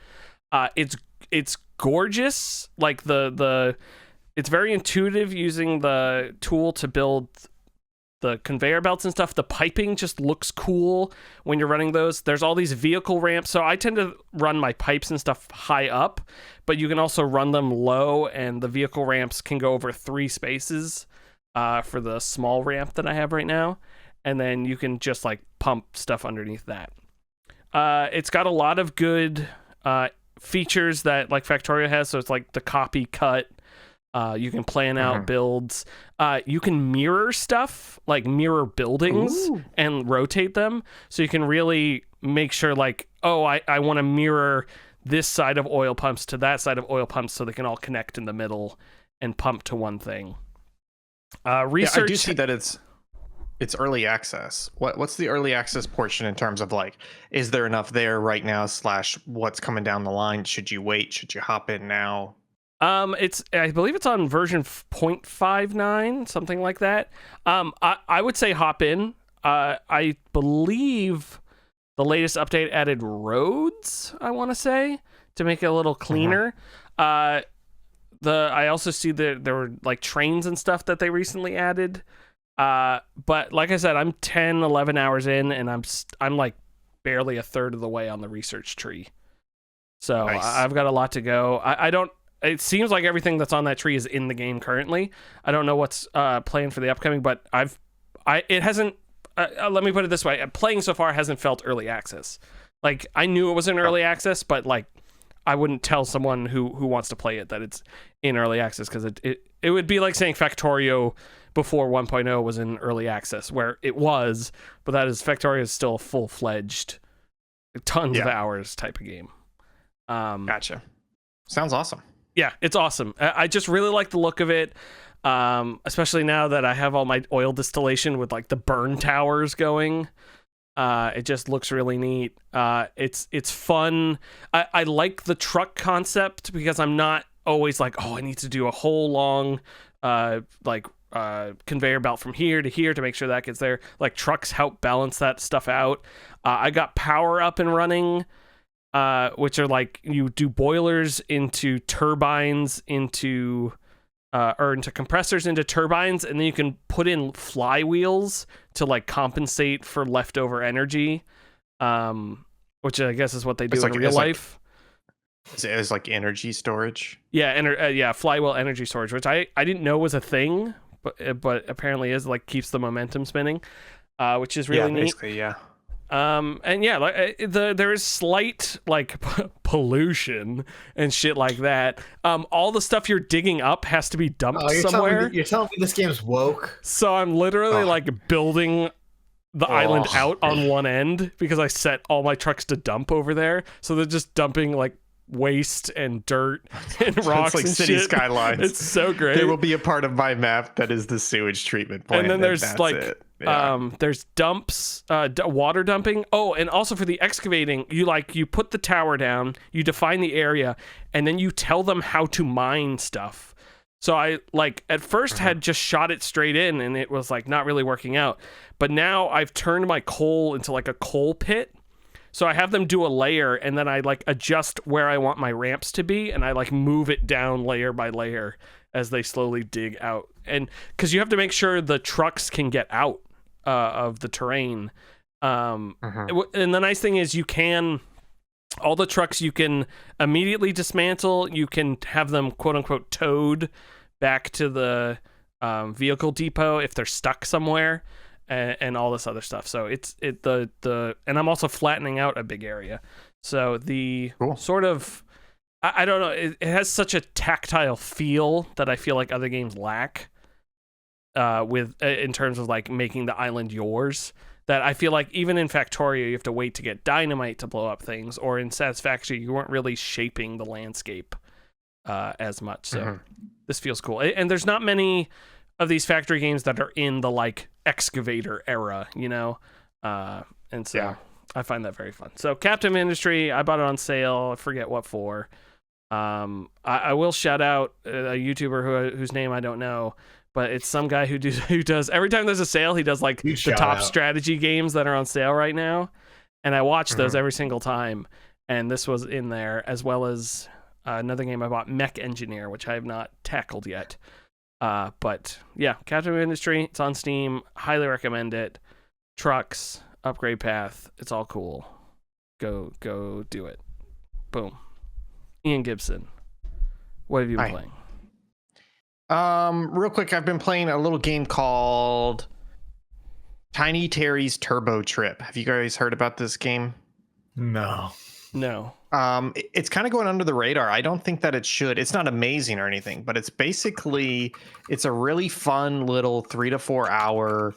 It's gorgeous. Like it's very intuitive using the tool to build the conveyor belts and stuff. The piping just looks cool when you're running those. There's all these vehicle ramps. So I tend to run my pipes and stuff high up, but you can also run them low, and the vehicle ramps can go over 3 spaces for the small ramp that I have right now. And then you can just like pump stuff underneath that. It's got a lot of good features that like Factorio has. So it's like the copy cut. You can plan out builds. You can mirror stuff, like mirror buildings and rotate them. So you can really make sure like, oh, I want to mirror this side of oil pumps to that side of oil pumps so they can all connect in the middle and pump to one thing. Research. Yeah, I do see that it's... it's early access. What's the early access portion in terms of like, is there enough there right now? / what's coming down the line? Should you wait? Should you hop in now? I believe it's on version 0.59, something like that. I would say hop in. I believe the latest update added roads, I want to say, to make it a little cleaner. I also see that there were like trains and stuff that they recently added. But like I said, I'm 10, 11 hours in, and I'm like barely a third of the way on the research tree. So Nice. I've got a lot to go. I don't. It seems like everything that's on that tree is in the game currently. I don't know what's planned for the upcoming, but it hasn't. Let me put it this way: playing so far hasn't felt early access. Like I knew it was in early access, but like I wouldn't tell someone who wants to play it that it's in early access, because it would be like saying Factorio before 1.0 was in early access, where it was, but Factorio is still a full-fledged, tons of hours type of game. Gotcha. Sounds awesome. Yeah, it's awesome. I just really like the look of it, especially now that I have all my oil distillation with like the burn towers going. It just looks really neat. It's fun. I like the truck concept, because I'm not always like, oh, I need to do a whole long conveyor belt from here to here to make sure that gets there. Like trucks help balance that stuff out. I got power up and running, which are like you do boilers into turbines into compressors into turbines, and then you can put in flywheels to like compensate for leftover energy, which I guess is what they do in real life. It's like energy storage. Yeah, flywheel energy storage, which I didn't know was a thing, but apparently is, like keeps the momentum spinning, which is really neat. Basically, yeah. And yeah, like there is slight like pollution and shit like that. All the stuff you're digging up has to be dumped somewhere. You're telling me this game's woke? So I'm literally like building the island out on one end, because I set all my trucks to dump over there. So they're just dumping like waste and dirt and rocks, like and city shit. skylines. It's so great. There will be a part of my map that is the sewage treatment plant, and then there's like it. Yeah. there's dumps, water dumping. Oh, and also for the excavating, you put the tower down, you define the area, and then you tell them how to mine stuff. So I like at first had just shot it straight in, and it was like not really working out. But now I've turned my coal into like a coal pit. So I have them do a layer, and then I like adjust where I want my ramps to be, and I like move it down layer by layer as they slowly dig out. And because you have to make sure the trucks can get out of the terrain. And the nice thing is all the trucks you can immediately dismantle. You can have them quote unquote towed back to the vehicle depot if they're stuck somewhere. And all this other stuff. So and I'm also flattening out a big area. So the sort of, I don't know, it has such a tactile feel that I feel like other games lack in terms of like making the island yours, that I feel like even in Factorio you have to wait to get dynamite to blow up things, or in Satisfactory you weren't really shaping the landscape as much. So this feels cool. And there's not many of these factory games that are in the like excavator era, you know, and so I find that very fun. So Captain Industry, I bought it on sale. I forget what for. I will shout out a YouTuber whose name I don't know, but it's some guy who does every time there's a sale, he does like the top strategy games that are on sale right now, and I watch those every single time. And this was in there, as well as another game I bought, Mech Engineer, which I have not tackled yet. But yeah, Captain Industry, it's on Steam. Highly recommend it. Trucks, upgrade path, it's all cool. Go do it. Boom. Ian Gibson, what have you been playing? Real quick, I've been playing a little game called Tiny Terry's Turbo Trip. Have you guys heard about this game? No. It's kind of going under the radar. I don't think that it should. It's not amazing or anything, but it's a really fun little 3 to 4 hour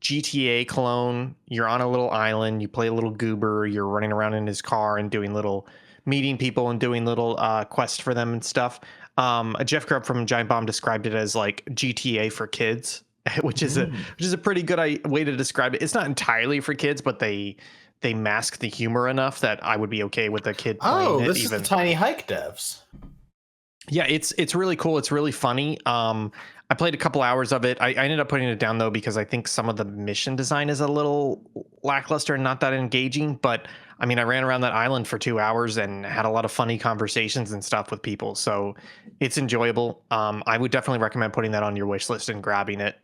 GTA clone. You're on a little island, you play a little goober, you're running around in his car and meeting people and doing little quests for them and stuff. Jeff Grubb from Giant Bomb described it as like GTA for kids. which is a pretty good way to describe it. It's not entirely for kids, but they mask the humor enough that I would be okay with a kid playing it. This is the Tiny Hike devs. Yeah, it's really cool. It's really funny. I played a couple hours of it. I ended up putting it down though because I think some of the mission design is a little lackluster and not that engaging. But I mean, I ran around that island for 2 hours and had a lot of funny conversations and stuff with people. So it's enjoyable. I would definitely recommend putting that on your wish list and grabbing it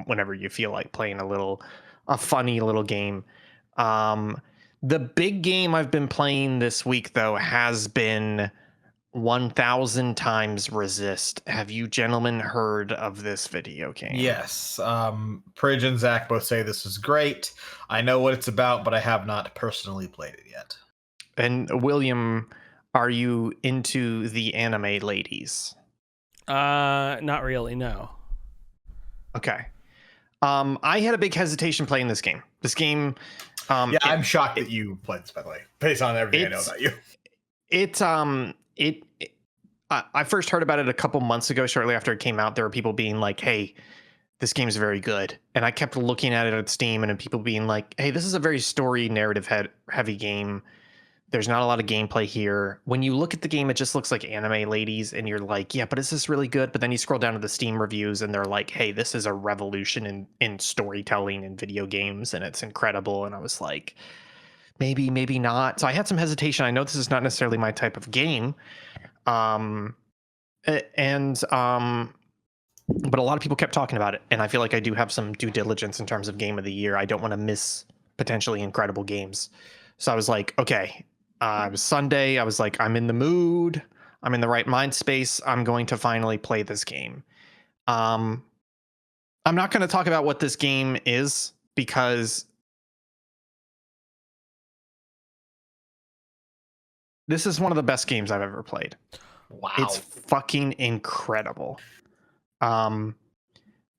whenever you feel like playing a funny little game. The big game I've been playing this week though has been 1000 Times Resist. Have you gentlemen heard of this video game? Yes. Pridge and Zach both say this is great. I know what it's about, but I have not personally played it yet. And William, are you into the anime ladies? Not really, no. Okay. I had a big hesitation playing this game. I'm shocked that you played this, by the way, based on everything I know about you. I first heard about it a couple months ago. Shortly after it came out, there were people being like, "Hey, this game's very good," and I kept looking at it at Steam, and people being like, "Hey, this is a very story narrative heavy game. There's not a lot of gameplay here." When you look at the game, it just looks like anime ladies, and you're like, "Yeah, but is this really good?" But then you scroll down to the Steam reviews, and they're like, "Hey, this is a revolution in storytelling in video games, and it's incredible." And I was like, maybe not. So I had some hesitation. I know this is not necessarily my type of game. But a lot of people kept talking about it, and I feel like I do have some due diligence in terms of game of the year. I don't want to miss potentially incredible games. So I was like, okay, it was Sunday. I was like, I'm in the mood. I'm in the right mind space. I'm going to finally play this game. I'm not going to talk about what this game is because this is one of the best games I've ever played. Wow. It's fucking incredible. I'm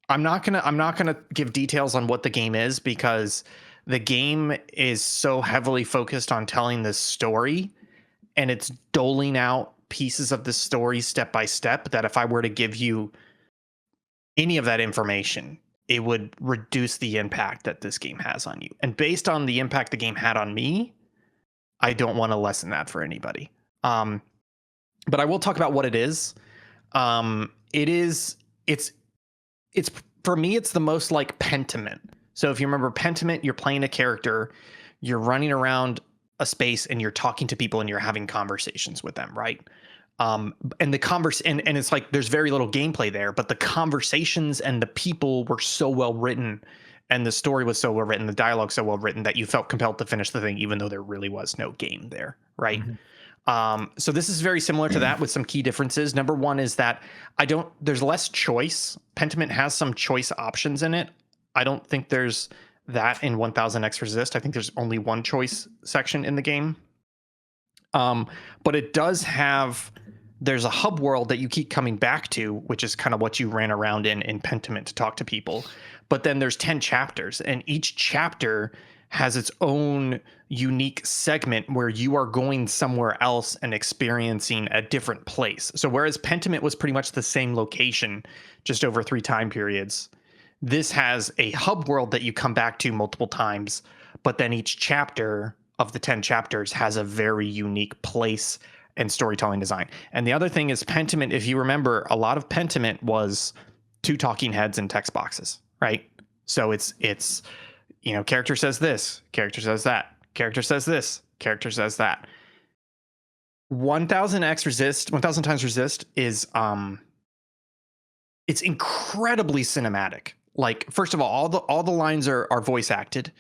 not gonna give details on what the game is because the game is so heavily focused on telling this story and it's doling out pieces of the story step by step that if I were to give you any of that information, it would reduce the impact that this game has on you. And based on the impact the game had on me, I don't want to lessen that for anybody. But I will talk about what it is. It's for me, it's the most like Pentiment. So if you remember Pentiment, you're playing a character, you're running around a space and you're talking to people and you're having conversations with them, right? And it's like there's very little gameplay there, but the conversations and the people were so well written and the story was so well written, the dialogue so well written that you felt compelled to finish the thing, even though there really was no game there, right? Mm-hmm. So this is very similar to that with some key differences. Number one is that there's less choice. Pentiment has some choice options in it. I don't think there's that in 1000X Resist. I think there's only one choice section in the game. But it does there's a hub world that you keep coming back to, which is kind of what you ran around in Pentiment to talk to people. But then there's 10 chapters, and each chapter has its own unique segment where you are going somewhere else and experiencing a different place. So whereas Pentiment was pretty much the same location, just over 3 time periods, this has a hub world that you come back to multiple times, but then each chapter of the 10 chapters has a very unique place and storytelling design. And the other thing is Pentiment, if you remember, a lot of Pentiment was 2 talking heads and text boxes, right? So it's character says this, character says that, character says this, character says that. 1000 Times Resist is it's incredibly cinematic. Like, first of all the lines are voice acted.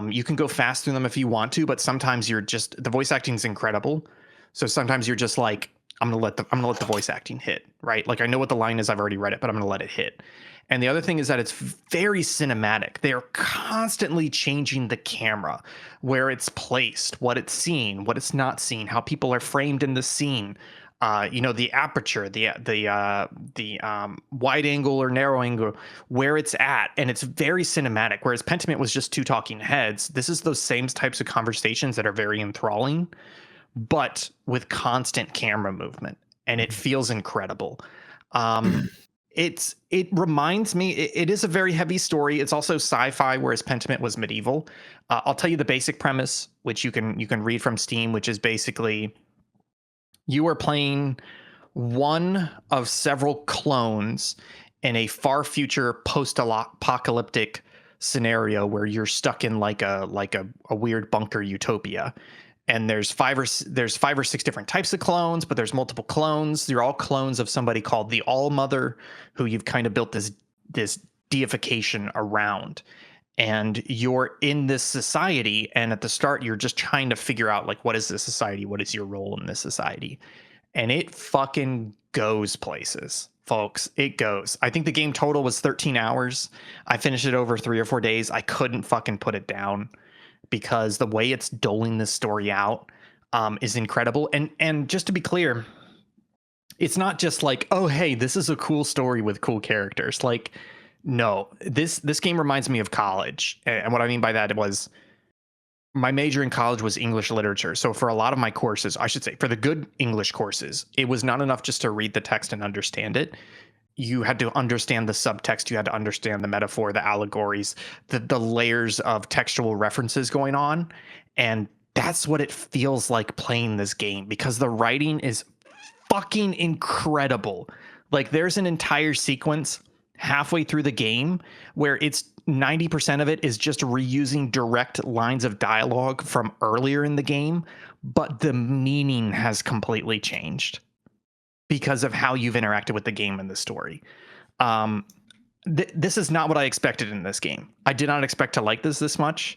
You can go fast through them if you want to, but sometimes the voice acting is incredible. So sometimes you're just like, I'm gonna let the voice acting hit, right? Like I know what the line is, I've already read it, but I'm gonna let it hit. And the other thing is that it's very cinematic. They are constantly changing the camera, where it's placed, what it's seen, what it's not seen, how people are framed in the scene. The aperture, the wide angle or narrow angle, where it's at, and it's very cinematic. Whereas Pentiment was just 2 talking heads. This is those same types of conversations that are very enthralling, but with constant camera movement, and it feels incredible. it reminds me, it is a very heavy story. It's also sci-fi, whereas Pentiment was medieval. I'll tell you the basic premise, which you can read from Steam, which is basically you are playing one of several clones in a far future post-apocalyptic scenario where you're stuck in like a weird bunker utopia. And there's five or six different types of clones, but there's multiple clones. They're all clones of somebody called the All Mother, who you've kind of built this deification around. And you're in this society, and at the start, you're just trying to figure out, like, what is this society? What is your role in this society? And it fucking goes places, folks. It goes. I think the game total was 13 hours. I finished it over 3 or 4 days. I couldn't fucking put it down, because the way it's doling this story out is incredible. And just to be clear, it's not just like, oh, hey, this is a cool story with cool characters. Like, no, this game reminds me of college. And what I mean by that was my major in college was English literature. So for a lot of my courses, I should say for the good English courses, it was not enough just to read the text and understand it. You had to understand the subtext. You had to understand the metaphor, the allegories, the layers of textual references going on. And that's what it feels like playing this game, because the writing is fucking incredible. Like, there's an entire sequence halfway through the game where it's 90% of it is just reusing direct lines of dialogue from earlier in the game, but the meaning has completely changed because of how you've interacted with the game and the story. This is not what I expected in this game. I did not expect to like this much.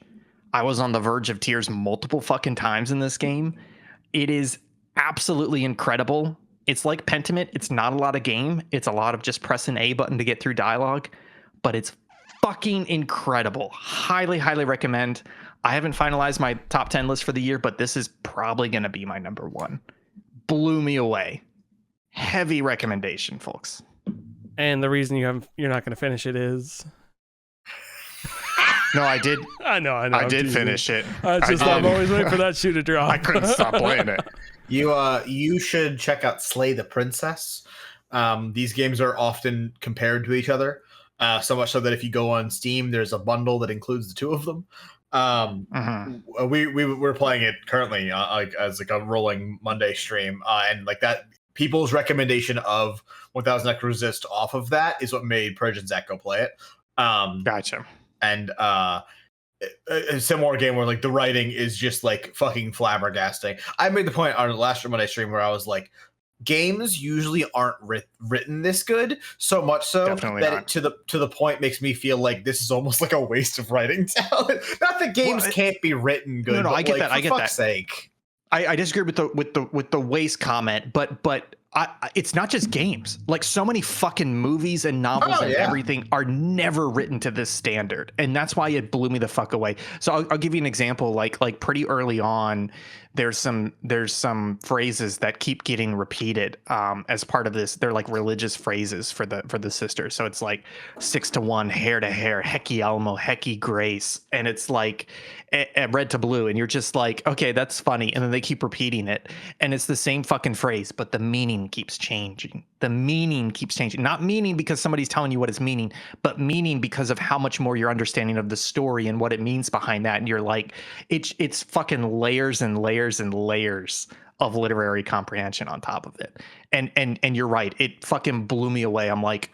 I was on the verge of tears multiple fucking times in this game. It is absolutely incredible. It's like Pentiment. It's not a lot of game. It's a lot of just press an A button to get through dialogue, but it's fucking incredible. Highly, highly recommend. I haven't finalized my top 10 list for the year, but this is probably going to be my number one. Blew me away. Heavy recommendation, folks. And the reason you're not going to finish it is... No, I did. I know. I did finish it. I'm always waiting for that shoe to drop. I couldn't stop playing it. You should check out Slay the Princess. These games are often compared to each other, so much so that if you go on Steam, there's a bundle that includes the two of them. We're playing it currently as like a rolling Monday stream, and like that. People's recommendation of 1000 Echo Resist off of that is what made Persian Zach go play it. Gotcha. And a similar game where like the writing is just like fucking flabbergasting. I made the point on the last Monday stream where I was like, games usually aren't written this good, so much so Definitely that not. it, to the point makes me feel like this is almost like a waste of writing talent. Not that games can't be written good. No, but I get like, that. I for get fuck's that. sake. I disagree with the waste comment, but it's not just games. Like, so many fucking movies and novels and everything are never written to this standard, and that's why it blew me the fuck away. So I'll give you an example. Like pretty early on, there's some phrases that keep getting repeated as part of this. They're like religious phrases for the sisters. So it's like 6 to 1, hair to hair, Heki Almo, Heki Grace, and it's like red to blue, and you're just like, okay, that's funny, and then they keep repeating it, and it's the same fucking phrase, but the meaning keeps changing. The meaning keeps changing. Not meaning because somebody's telling you what it's meaning, but meaning because of how much more your understanding of the story and what it means behind that. And you're like, it's fucking layers and layers and layers of literary comprehension on top of it. And you're right. It fucking blew me away. I'm like,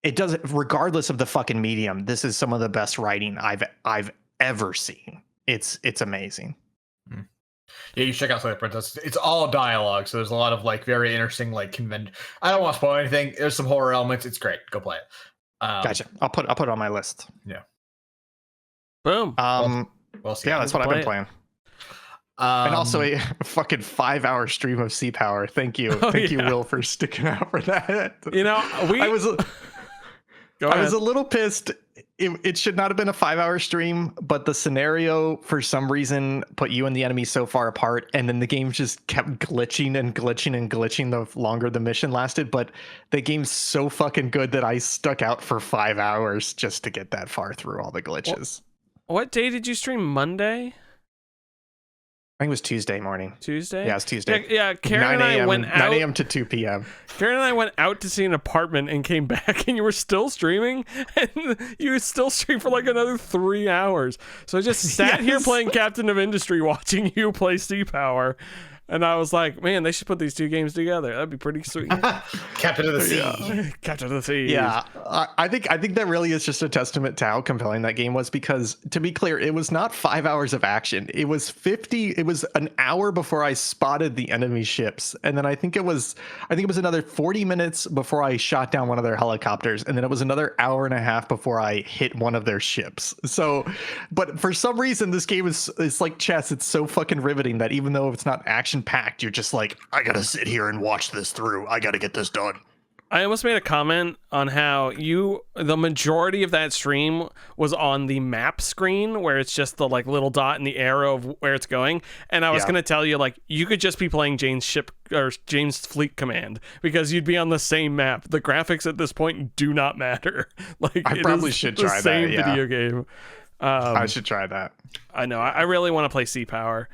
it doesn't, regardless of the fucking medium, this is some of the best writing I've ever seen. It's amazing. Yeah, you should check out Slay the Princess. It's all dialogue, so there's a lot of like very interesting like I don't want to spoil anything. There's some horror elements. It's great. Go play it. Gotcha. I'll put it on my list. Yeah. Boom. We'll see. Yeah, that's what I've been playing. And also a fucking 5-hour stream of Sea Power. Thank you. Thank you, Will, for sticking out for that. You know, I was a little pissed. It should not have been a 5-hour stream, but the scenario for some reason put you and the enemy so far apart, and then the game just kept glitching and glitching and glitching the longer the mission lasted. But the game's so fucking good that I stuck out for 5 hours just to get that far through all the glitches. What day did you stream? Monday? think it was Tuesday morning. Tuesday? Yeah, it's Tuesday. Yeah, Karen and I went out. 9 a.m. to 2 p.m. Karen and I went out to see an apartment and came back, and you were still streaming, and you still streamed for like another 3 hours. So I just sat here playing Captain of Industry, watching you play Sea Power. And I was like, man, they should put these two games together. That'd be pretty sweet. Captain of the Sea. Yeah. Captain of the Sea. Yeah, I think that really is just a testament to how compelling that game was, because to be clear, it was not 5 hours of action. It was an hour before I spotted the enemy ships. And then I think it was another 40 minutes before I shot down one of their helicopters. And then it was another hour and a half before I hit one of their ships. So, but for some reason, this game is like chess. It's so fucking riveting that even though it's not action packed, you're just like, I gotta sit here and watch this through. I gotta get this done. I almost made a comment on how the majority of that stream was on the map screen, where it's just the like little dot and the arrow of where it's going. And I was going to tell you, like, you could just be playing Jane's ship or Jane's Fleet Command, because you'd be on the same map. The graphics at this point do not matter. Like, I probably should try that. Same video game. I should try that. I know. I really want to play Sea Power.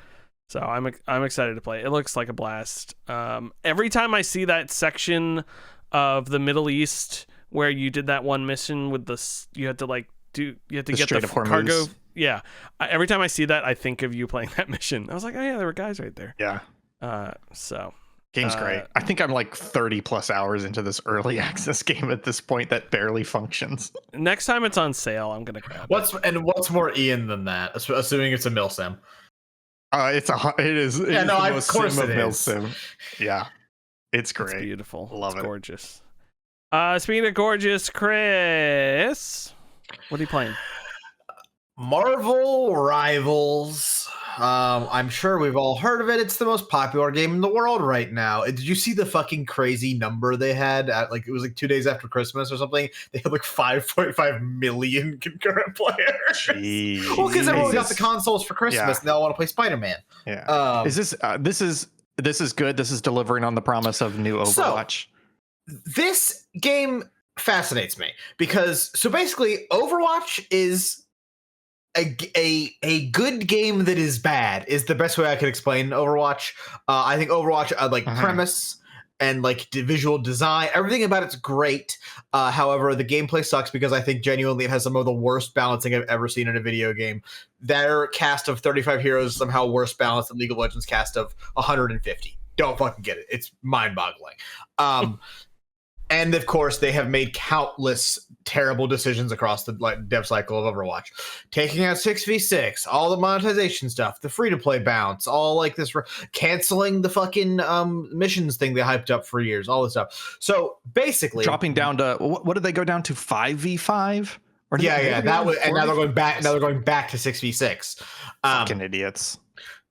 So I'm excited to play. It looks like a blast. Every time I see that section of the Middle East where you did that one mission with you had to get the cargo. Yeah. Every time I see that, I think of you playing that mission. I was like, oh yeah, there were guys right there. Yeah. So game's great. I think I'm like 30 plus hours into this early access game at this point that barely functions. Next time it's on sale, I'm gonna grab it. What's more Ian than that? Assuming it's a milsim. It is. Yeah, no, of course it is. Milsim. Yeah, it's great. It's beautiful. Love it. Gorgeous. Speaking of gorgeous, Chris, what are you playing? Marvel Rivals. I'm sure we've all heard of it. It's the most popular game in the world right now. Did you see the fucking crazy number they had at, like, it was like 2 days after Christmas or something? They had like 5.5 million concurrent players. Jeez. Well, because everyone got the consoles for Christmas and they all want to play Spider-Man. Yeah. This is good. This is delivering on the promise of new Overwatch. So, this game fascinates me because basically Overwatch is a good game that is bad is the best way I could explain Overwatch. I think Overwatch premise and like visual design, everything about it's great. However, the gameplay sucks because I think genuinely it has some of the worst balancing I've ever seen in a video game. Their cast of 35 heroes is somehow worse balanced than League of Legends cast of 150. Don't fucking get it. It's mind-boggling. And of course, they have made countless terrible decisions across the dev cycle of Overwatch, taking out 6v6, all the monetization stuff, the free-to-play bounce, all like this, canceling the fucking missions thing they hyped up for years, all this stuff. So basically, dropping down to what did they go down to 5v5? Yeah, that was, and now they're going back. Now they're going back to 6v6. Fucking idiots.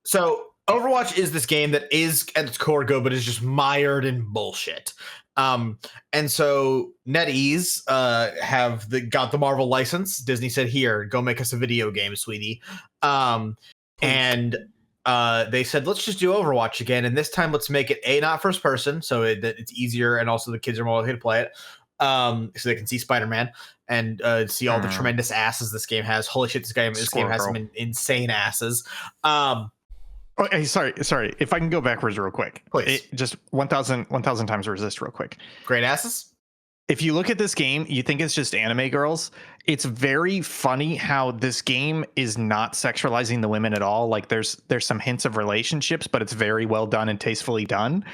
So Overwatch is this game that is at its core good, but is just mired in bullshit. And so NetEase got the Marvel license. Disney said, "Here, go make us a video game, sweetie." And they said, "Let's just do Overwatch again, and this time let's make it not first person, so that it's easier, and also the kids are more likely to play it, so they can see Spider-Man and see all the tremendous asses this game has. Holy shit, this game has some insane asses." Oh, hey, sorry. If I can go backwards real quick. Please. Just 1,000 times resist real quick. Great asses? If you look at this game, you think it's just anime girls. It's very funny how this game is not sexualizing the women at all. Like there's some hints of relationships, but it's very well done and tastefully done.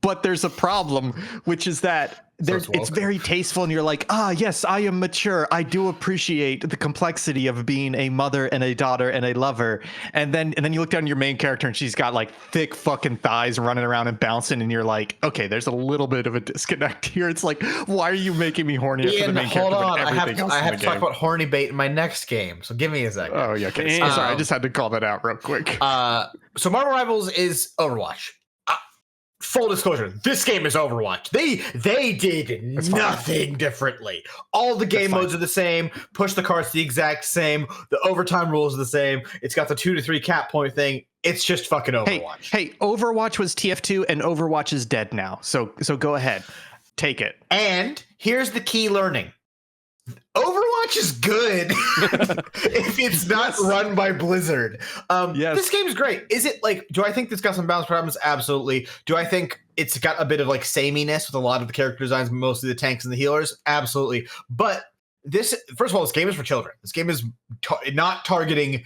But there's a problem, which is that it's very tasteful, and you're like, yes, I am mature. I do appreciate the complexity of being a mother and a daughter and a lover. And then you look down at your main character, and she's got like thick fucking thighs running around and bouncing, and you're like, okay, there's a little bit of a disconnect here. It's like, why are you making me horny for the main character? Hold on, I have to talk about horny bait in my next game. So give me a second. Oh yeah, okay. Sorry, I just had to call that out real quick. So Marvel Rivals is Overwatch. Full disclosure, this game is Overwatch. They did nothing differently. All the game modes are the same. Push the carts the exact same. The overtime rules are the same. It's got the 2 to 3 cap point thing. It's just fucking Overwatch. Hey, Overwatch was TF2 and Overwatch is dead now. So go ahead. Take it. And here's the key learning. Overwatch Overwatch is good if it's not run by Blizzard. This game's great. Is it like? Do I think this got some balance problems? Absolutely. Do I think it's got a bit of like sameness with a lot of the character designs, mostly the tanks and the healers? Absolutely. But this, first of all, this game is for children. This game is not targeting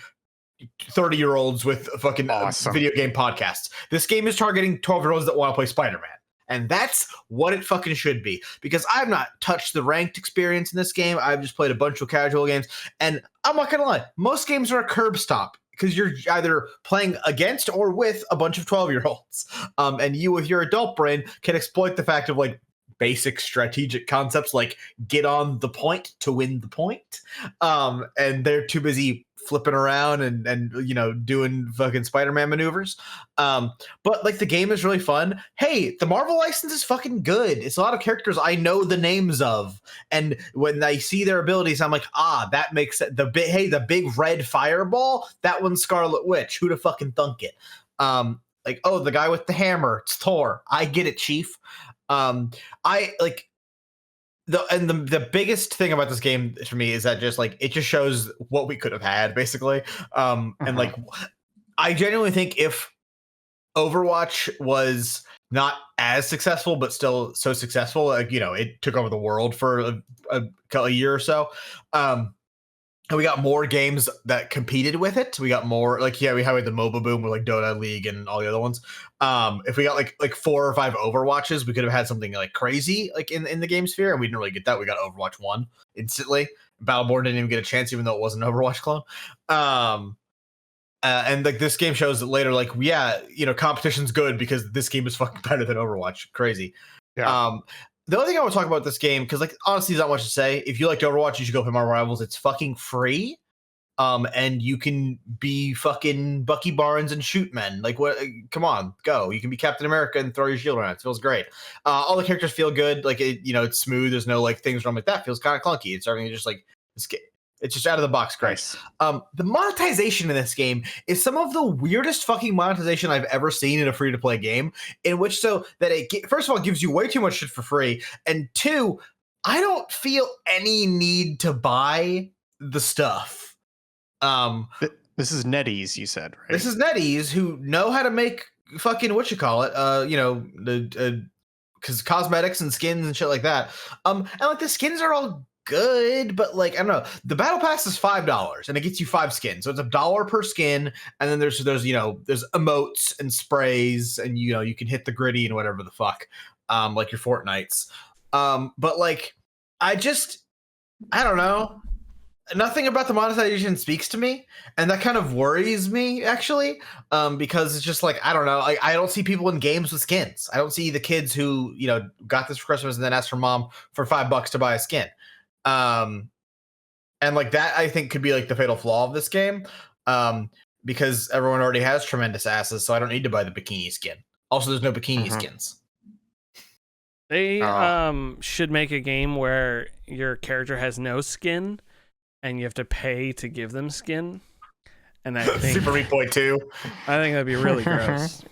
30-year-olds with fucking video game podcasts. This game is targeting 12-year-olds that want to play Spider-Man. And that's what it fucking should be. Because I've not touched the ranked experience in this game. I've just played a bunch of casual games. And I'm not going to lie. Most games are a curb stop. Because you're either playing against or with a bunch of 12-year-olds. And you, with your adult brain, can exploit the fact of like basic strategic concepts like get on the point to win the point. And they're too busy flipping around and you know, doing fucking Spider-Man maneuvers. But like the game is really fun. Hey, the Marvel license is fucking good. It's a lot of characters I know the names of, and when I see their abilities, I'm like, that makes the big red fireball, that one's Scarlet Witch. Who'da fucking thunk it? Like, oh, the guy with the hammer, it's Thor. I get it, Chief. I like the biggest thing about this game for me is that just like it just shows what we could have had, basically. And like I genuinely think if Overwatch was not as successful but still so successful, like, you know, it took over the world for a year or so, and we got more games that competed with it. We got more like, we had the MOBA boom with like Dota League and all the other ones. If we got like 4 or 5 Overwatches, we could have had something like crazy like in the game sphere, and we didn't really get that. We got Overwatch 1 instantly. Battleborn didn't even get a chance, even though it wasn't an Overwatch clone. And like this game shows that later, like, you know, competition's good because this game is fucking better than Overwatch. Crazy. Yeah. The other thing I want to talk about this game, because like honestly, there's not much to say. If you liked Overwatch, you should go play Marvel Rivals. It's fucking free. And you can be fucking Bucky Barnes and shoot men. Like, what? Come on, go. You can be Captain America and throw your shield around. It feels great. All the characters feel good. Like, you know, it's smooth. There's no like things wrong with that. Feels kind of clunky. It's everything just like it's just out of the box. Great. Nice. The monetization in this game is some of the weirdest fucking monetization I've ever seen in a free to play game. In which it first of all gives you way too much shit for free, and 2, I don't feel any need to buy the stuff. This is NetEase, you said, right? This is NetEase, who know how to make fucking you know, because cosmetics and skins and shit like that. And like the skins are all good, but like I don't know. The battle pass is $5 and it gets you 5 skins, so it's $1 per skin. And then there's you know, there's emotes and sprays, and you know, you can hit the gritty and whatever the fuck, like your Fortnites. But like I don't know. Nothing about the monetization speaks to me, and that kind of worries me actually, because it's just like I don't know. I don't see people in games with skins. I don't see the kids who, you know, got this for Christmas and then asked for mom for $5 to buy a skin. And like that, I think could be like the fatal flaw of this game, because everyone already has tremendous asses, so I don't need to buy the bikini skin. Also, there's no bikini skins. They should make a game where your character has no skin, and you have to pay to give them skin. And I think Super Meat Boy 2. I think that'd be really gross.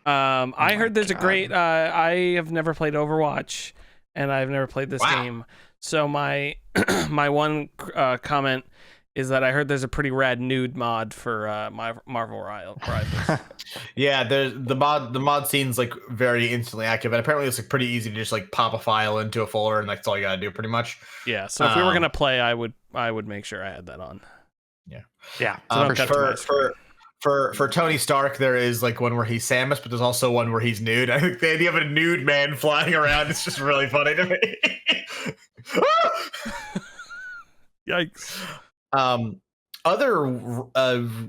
I heard there's a great. I have never played Overwatch, and I've never played this game. So my my one comment is that I heard there's a pretty rad nude mod for my Marvel Rivals. Yeah, there's the mod scene's like very instantly active, and apparently it's like pretty easy to just like pop a file into a folder, and that's all you gotta do pretty much. Yeah, so if we were gonna play, I would make sure I had that on. Yeah. So for Tony Stark, there is like one where he's Samus, but there's also one where he's nude. I think the idea of a nude man flying around is just really funny to me. Yikes. Other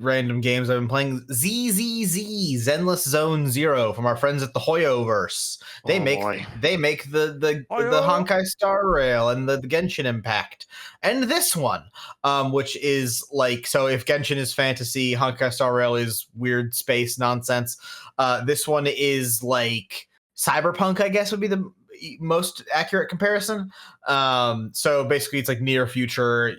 random games I've been playing, Zenless Zone Zero from our friends at the Hoyoverse. They make the Honkai Star Rail and the Genshin Impact, and this one, which is like, so if Genshin is fantasy, Honkai Star Rail is weird space nonsense. This one is like cyberpunk, I guess would be the most accurate comparison. So basically, it's like near future.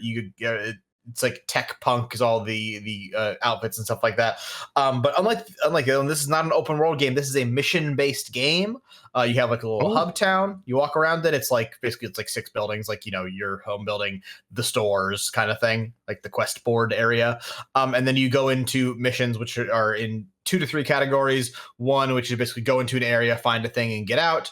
it's like tech punk is all the outfits and stuff like that. But unlike this is not an open world game. This is a mission based game. You have like a little hub town. You walk around it. It's like basically it's like 6 buildings, like your home building, the stores kind of thing, like the quest board area. And then you go into missions, which are in 2 to 3 categories. One, which is basically go into an area, find a thing, and get out.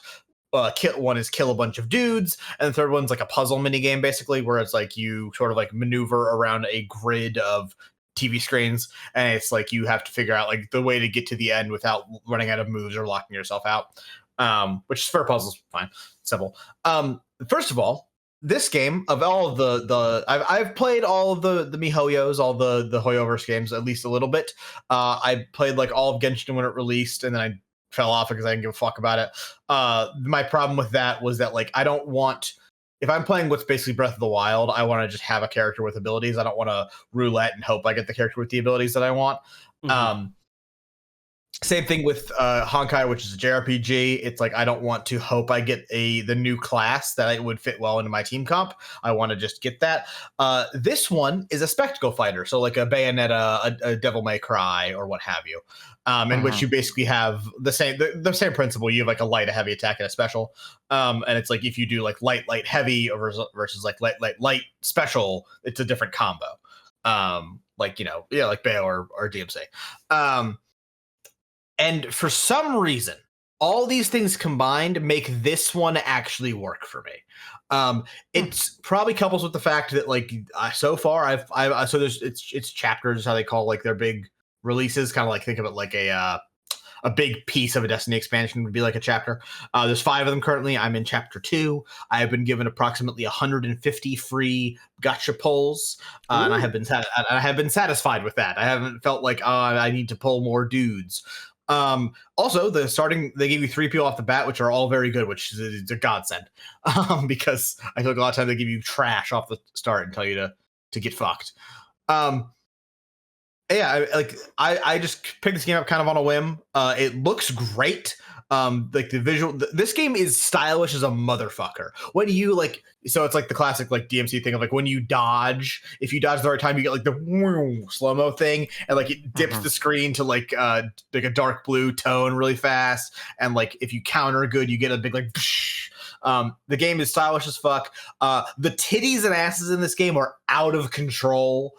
One is kill a bunch of dudes, and the third one's like a puzzle mini game, basically, where it's like you sort of like maneuver around a grid of TV screens, and it's like you have to figure out like the way to get to the end without running out of moves or locking yourself out. Which is for puzzles, fine, simple. First of all, this game of all of the I've played all of the MiHoYos, all the Hoyoverse games at least a little bit. I played like all of Genshin when it released, and then I fell off because I didn't give a fuck about it. My problem with that was that like I don't want, if I'm playing what's basically Breath of the Wild, I want to just have a character with abilities. I don't want to roulette and hope I get the character with the abilities that I want. Same thing with Honkai, which is a JRPG. It's like I don't want to hope I get the new class that it would fit well into my team comp. I want to just get that. This one is a spectacle fighter, so like a Bayonetta, a Devil May Cry, or what have you, in which you basically have the same principle. You have like a light, a heavy attack, and a special. And it's like if you do like light, heavy versus like light, special, it's a different combo. Like like Bayo or DMC. And for some reason, all these things combined make this one actually work for me. It's probably couples with the fact that like so far so there's it's chapters, how they call like their big releases, kind of like think of it like a big piece of a Destiny expansion would be like a chapter. There's 5 of them currently. I'm in chapter 2. I have been given approximately 150 free gacha pulls, and I have been satisfied with that. I haven't felt like I need to pull more dudes. Also, they give you 3 people off the bat, which are all very good, which is a godsend. Because I feel like a lot of times they give you trash off the start and tell you to get fucked. Yeah, I just picked this game up kind of on a whim. It looks great. Like the visual, this game is stylish as a motherfucker. When you like, so it's like the classic like DMC thing of like when you dodge, if you dodge the right time, you get like the slow-mo thing, and like it dips the screen to like a dark blue tone really fast, and like if you counter good, you get a big like. The game is stylish as fuck. The titties and asses in this game are out of control.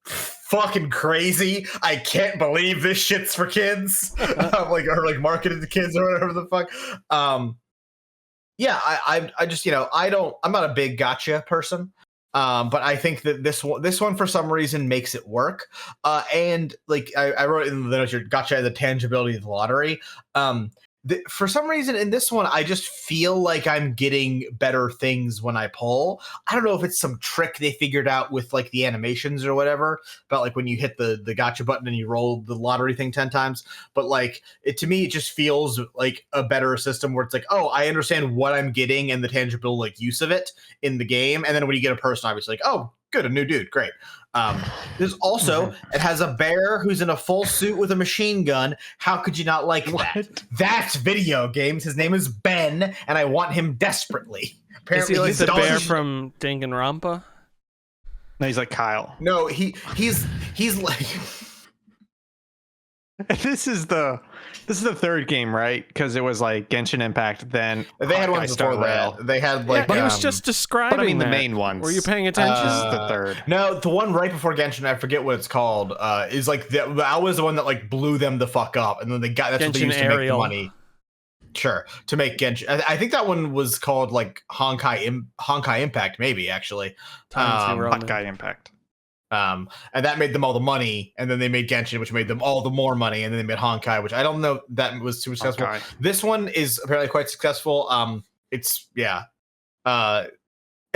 Fucking crazy. I can't believe this shit's for kids. or marketed to kids or whatever the fuck. Yeah, I just, I'm not a big gacha person. But I think that this one for some reason makes it work. And like I wrote in the notes here, gacha the tangibility of the lottery. For some reason in this one, I just feel like I'm getting better things when I pull. I don't know if it's some trick they figured out with like the animations or whatever, about like when you hit the gacha button and you roll the lottery thing 10 times. But like to me, it just feels like a better system where it's like, oh, I understand what I'm getting and the tangible like use of it in the game. And then when you get a person, obviously like, oh, good, a new dude, great. There's also, it has a bear who's in a full suit with a machine gun. How could you not like that? That's video games. His name is Ben, and I want him desperately. Apparently, is he like the bear from Danganronpa? No, he's like Kyle. No, he's like. This is the third game, right? Because it was like Genshin Impact. Then they had ones before that. They had like. But he was just describing. But I mean, the main ones. Were you paying attention? This is the third. No, the one right before Genshin, I forget what it's called. Is like that was the one that like blew them the fuck up, and then they got that's Genshin what they used to make the money. Sure, to make Genshin. I think that one was called like Honkai Impact, maybe actually. Honkai Impact. And that made them all the money, and then they made Genshin, which made them all the more money, and then they made Honkai, which I don't know that was super successful. Honkai. This one is apparently quite successful. It's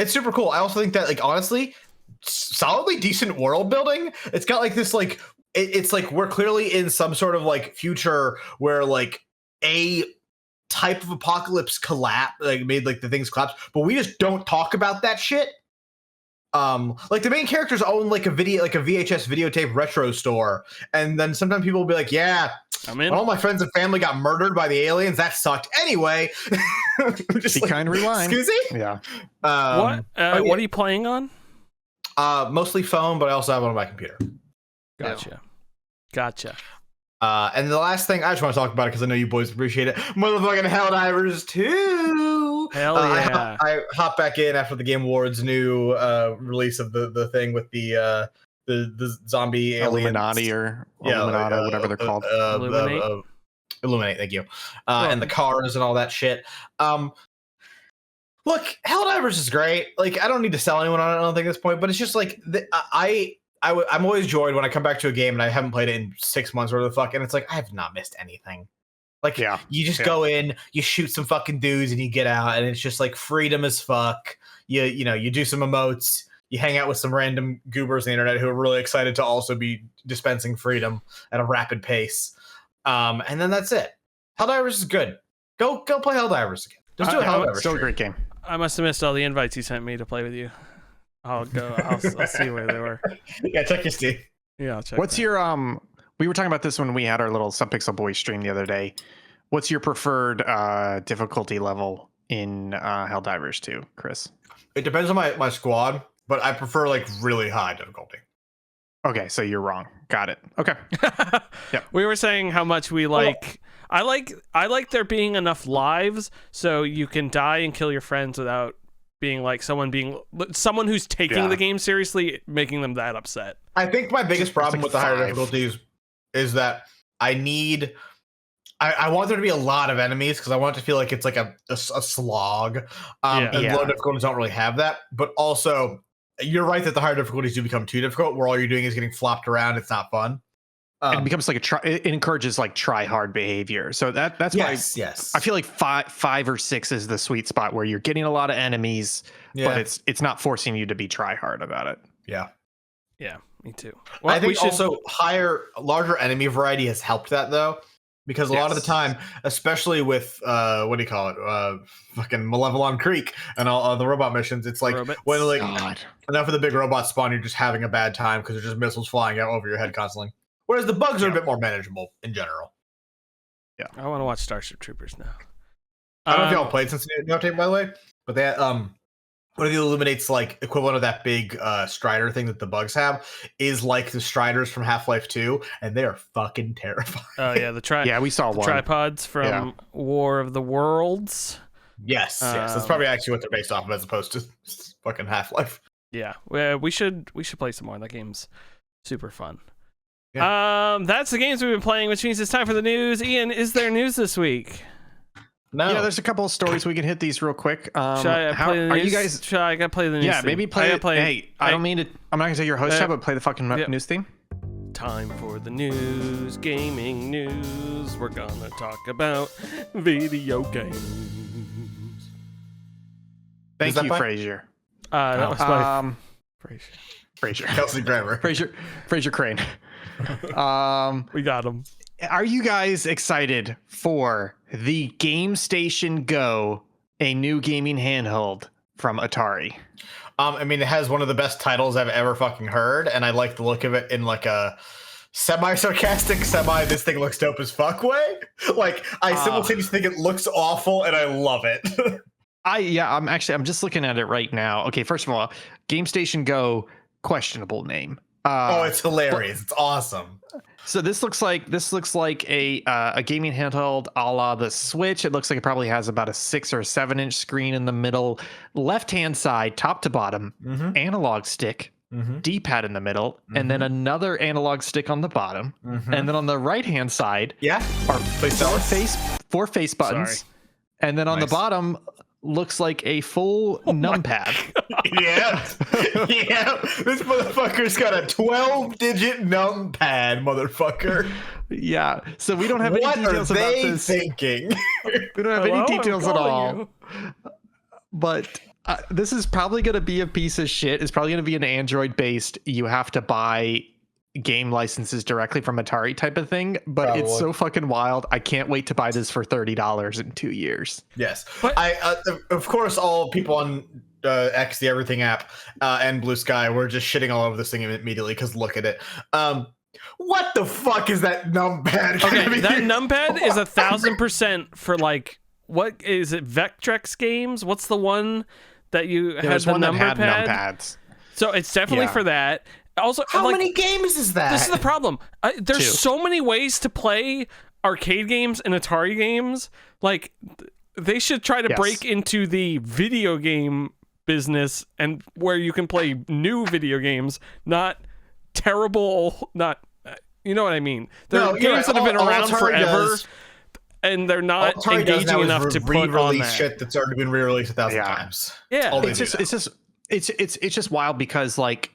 super cool. I also think that like honestly, solidly decent world building. It's got like this like it's like we're clearly in some sort of like future where like a type of apocalypse made like the things collapse, but we just don't talk about that shit. Like the main characters own like a VHS videotape retro store, and then sometimes people will be like, "Yeah, when all my friends and family got murdered by the aliens, that sucked." Anyway, just be kind, rewind. Excuse me. Yeah. What are you playing on? Mostly phone, but I also have it on my computer. Gotcha. And the last thing I just want to talk about it because I know you boys appreciate it. Motherfucking Helldivers 2. Hell yeah. I hopped back in after the Game Awards new release of the thing with the zombie alien Illuminati or whatever they're called. Illuminate? Illuminate, thank you. And the cars and all that shit. Look, Helldivers is great. Like, I don't need to sell anyone on it, I don't think at this point, but it's just like I'm always joyed when I come back to a game and I haven't played it in 6 months or the fuck, and it's like I have not missed anything. Like, you just go in, you shoot some fucking dudes, and you get out, and it's just like freedom as fuck. You do some emotes, you hang out with some random goobers on the internet who are really excited to also be dispensing freedom at a rapid pace. And then that's it. Helldivers is good. Go play Helldivers again. Just do a Helldivers. Still a great game. I must have missed all the invites you sent me to play with you. I'll go. I'll see where they were. Yeah, check your Steam. Yeah, I'll check. What's your We were talking about this when we had our little Subpixel Boys stream the other day. What's your preferred difficulty level in Helldivers 2, Chris? It depends on my squad, but I prefer like really high difficulty. Okay, so you're wrong. Got it. Okay. Yep. We were saying how much we like. I like there being enough lives so you can die and kill your friends without being like someone who's taking the game seriously, making them that upset. I think my biggest problem with the higher difficulties is that I want there to be a lot of enemies because I want it to feel like it's like a slog. And low difficulties don't really have that. But also, you're right that the higher difficulties do become too difficult, where all you're doing is getting flopped around. It's not fun. It becomes like it encourages like try hard behavior. So that's why I feel like five or six is the sweet spot where you're getting a lot of enemies, but it's not forcing you to be try hard about it. Yeah, me too. Well, I think also larger enemy variety has helped that though, because a lot of the time, especially with what do you call it, fucking Malevelon Creek and all the robot missions, it's like when like enough of the big robots spawn, you're just having a bad time because there's just missiles flying out over your head constantly. Whereas the bugs are a bit more manageable in general. Yeah, I want to watch Starship Troopers now. I don't know if y'all played since the update, by the way, but they one of the Illuminates like equivalent of that big Strider thing that the bugs have is like the Striders from Half-Life 2, and they are fucking terrifying. Oh yeah, we saw the tripods from War of the Worlds. Yes, that's probably actually what they're based off of, as opposed to fucking Half-Life. Yeah, we should play some more. That game's super fun. Yeah. That's the games we've been playing, which means it's time for the news. Ian, is there news this week? No. Yeah, there's a couple of stories. We can hit these real quick. Should I play the news? Are you guys? Should I gotta play the news? Yeah, maybe play it. Hey, I don't mean to. I'm not gonna take your host job, but play the fucking news theme. Time for the news, gaming news. We're gonna talk about video games. Thank you, Frasier. That was my Frasier. Kelsey Grammer. Frasier Crane. We got him. Are you guys excited for the Game Station Go, a new gaming handheld from Atari? I mean, it has one of the best titles I've ever fucking heard, and I like the look of it in like a semi-sarcastic, this thing looks dope as fuck way. Like, I simultaneously think it looks awful, and I love it. I'm just looking at it right now. Okay, first of all, Game Station Go, questionable name. It's hilarious. It's awesome. So this looks like a gaming handheld a la the Switch. It looks like it probably has about a 6 or 7 inch screen in the middle, left hand side, top to bottom, analog stick, D-pad in the middle, and then another analog stick on the bottom, and then on the right hand side, are four face buttons, and then on the bottom looks like a full numpad. Yeah. This motherfucker's got a 12-digit numpad, motherfucker. Yeah. So we don't have any details about this. Thinking? We don't have any details at all. But this is probably going to be a piece of shit. It's probably going to be an Android-based. You have to buy game licenses directly from Atari type of thing, but it's so fucking wild. I can't wait to buy this for $30 in 2 years. Yes. Of course, all people on X, the Everything app, and Blue Sky were just shitting all over this thing immediately because look at it. What the fuck is that numpad? Okay, that numpad is 1,000% for like, what is it, Vectrex games? What's the one that you had the one number that had pad? numpads. So it's definitely Yeah. for that. Also, How like, many games is that? this is the problem. There's 2. so many ways to play arcade games and Atari games. Like, they should try to Yes. break into the video game business and where you can play new video games, not terrible, not you know what I mean. There No, are you're games right. that have been All around Atari forever, does- and they're All not Atari does engaging now enough is to put on re-release that. shit that's already been re-released 1,000 Yeah. times. Yeah. All they It's do just now. it's just wild because like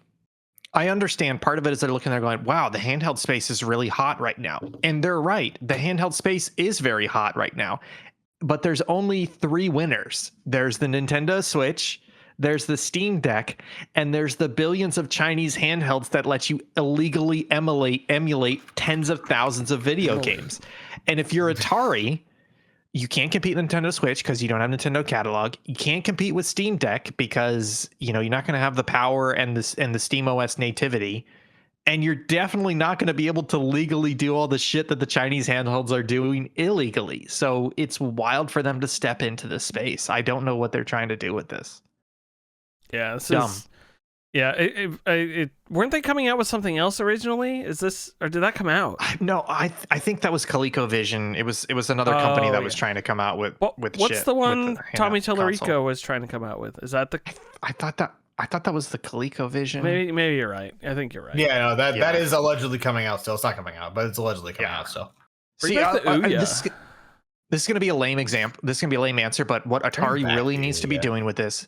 I understand part of it is they're looking there going, wow, the handheld space is really hot right now. And they're right. The handheld space is very hot right now. But there's only 3 winners. There's the Nintendo Switch, there's the Steam Deck, and there's the billions of Chinese handhelds that let you illegally emulate tens of thousands of video games. And if you're Atari, you can't compete with Nintendo Switch because you don't have Nintendo catalog. You can't compete with Steam Deck because you're not going to have the power and the Steam OS nativity. And you're definitely not going to be able to legally do all the shit that the Chinese handhelds are doing illegally. So it's wild for them to step into this space. I don't know what they're trying to do with this. Yeah, this Dumb. is. Yeah, it weren't they coming out with something else originally? Is this, or did that come out? No, I think that was ColecoVision. It was another company Oh, that was yeah. trying to come out with What's shit, the with one Tommy handheld Tallarico console. was trying to come out with? Is that the? I thought that was the ColecoVision. Maybe you're right. I think you're right. Yeah, no, that Yeah. is allegedly coming out still. It's not coming out, but it's allegedly coming Yeah. out still. Bring back the Ouya. This is going to be a lame example. This is going to be a lame answer, but what Atari back really the needs to be Ouya. doing with this,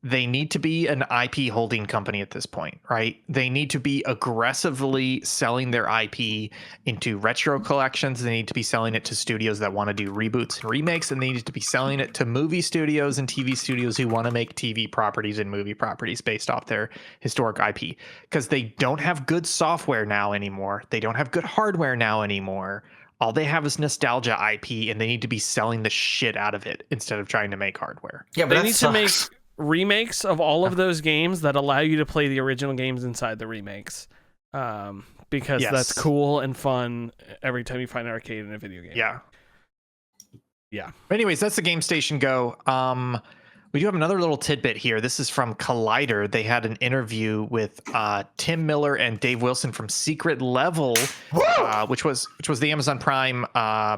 they need to be an IP holding company at this point, right? They need to be aggressively selling their IP into retro collections. They need to be selling it to studios that want to do reboots and remakes, and they need to be selling it to movie studios and TV studios who want to make TV properties and movie properties based off their historic IP, because they don't have good software now anymore. They don't have good hardware now anymore. All they have is nostalgia IP, and they need to be selling the shit out of it instead of trying to make hardware. Yeah, but They that need to make sucks. remakes of all of those games that allow you to play the original games inside the remakes, because Yes. that's cool and fun every time you find an arcade in a video game. Yeah. Anyways, that's the Game Station Go. We do have another little tidbit here. This is from Collider. They had an interview with Tim Miller and Dave Wilson from Secret Level, which was the Amazon Prime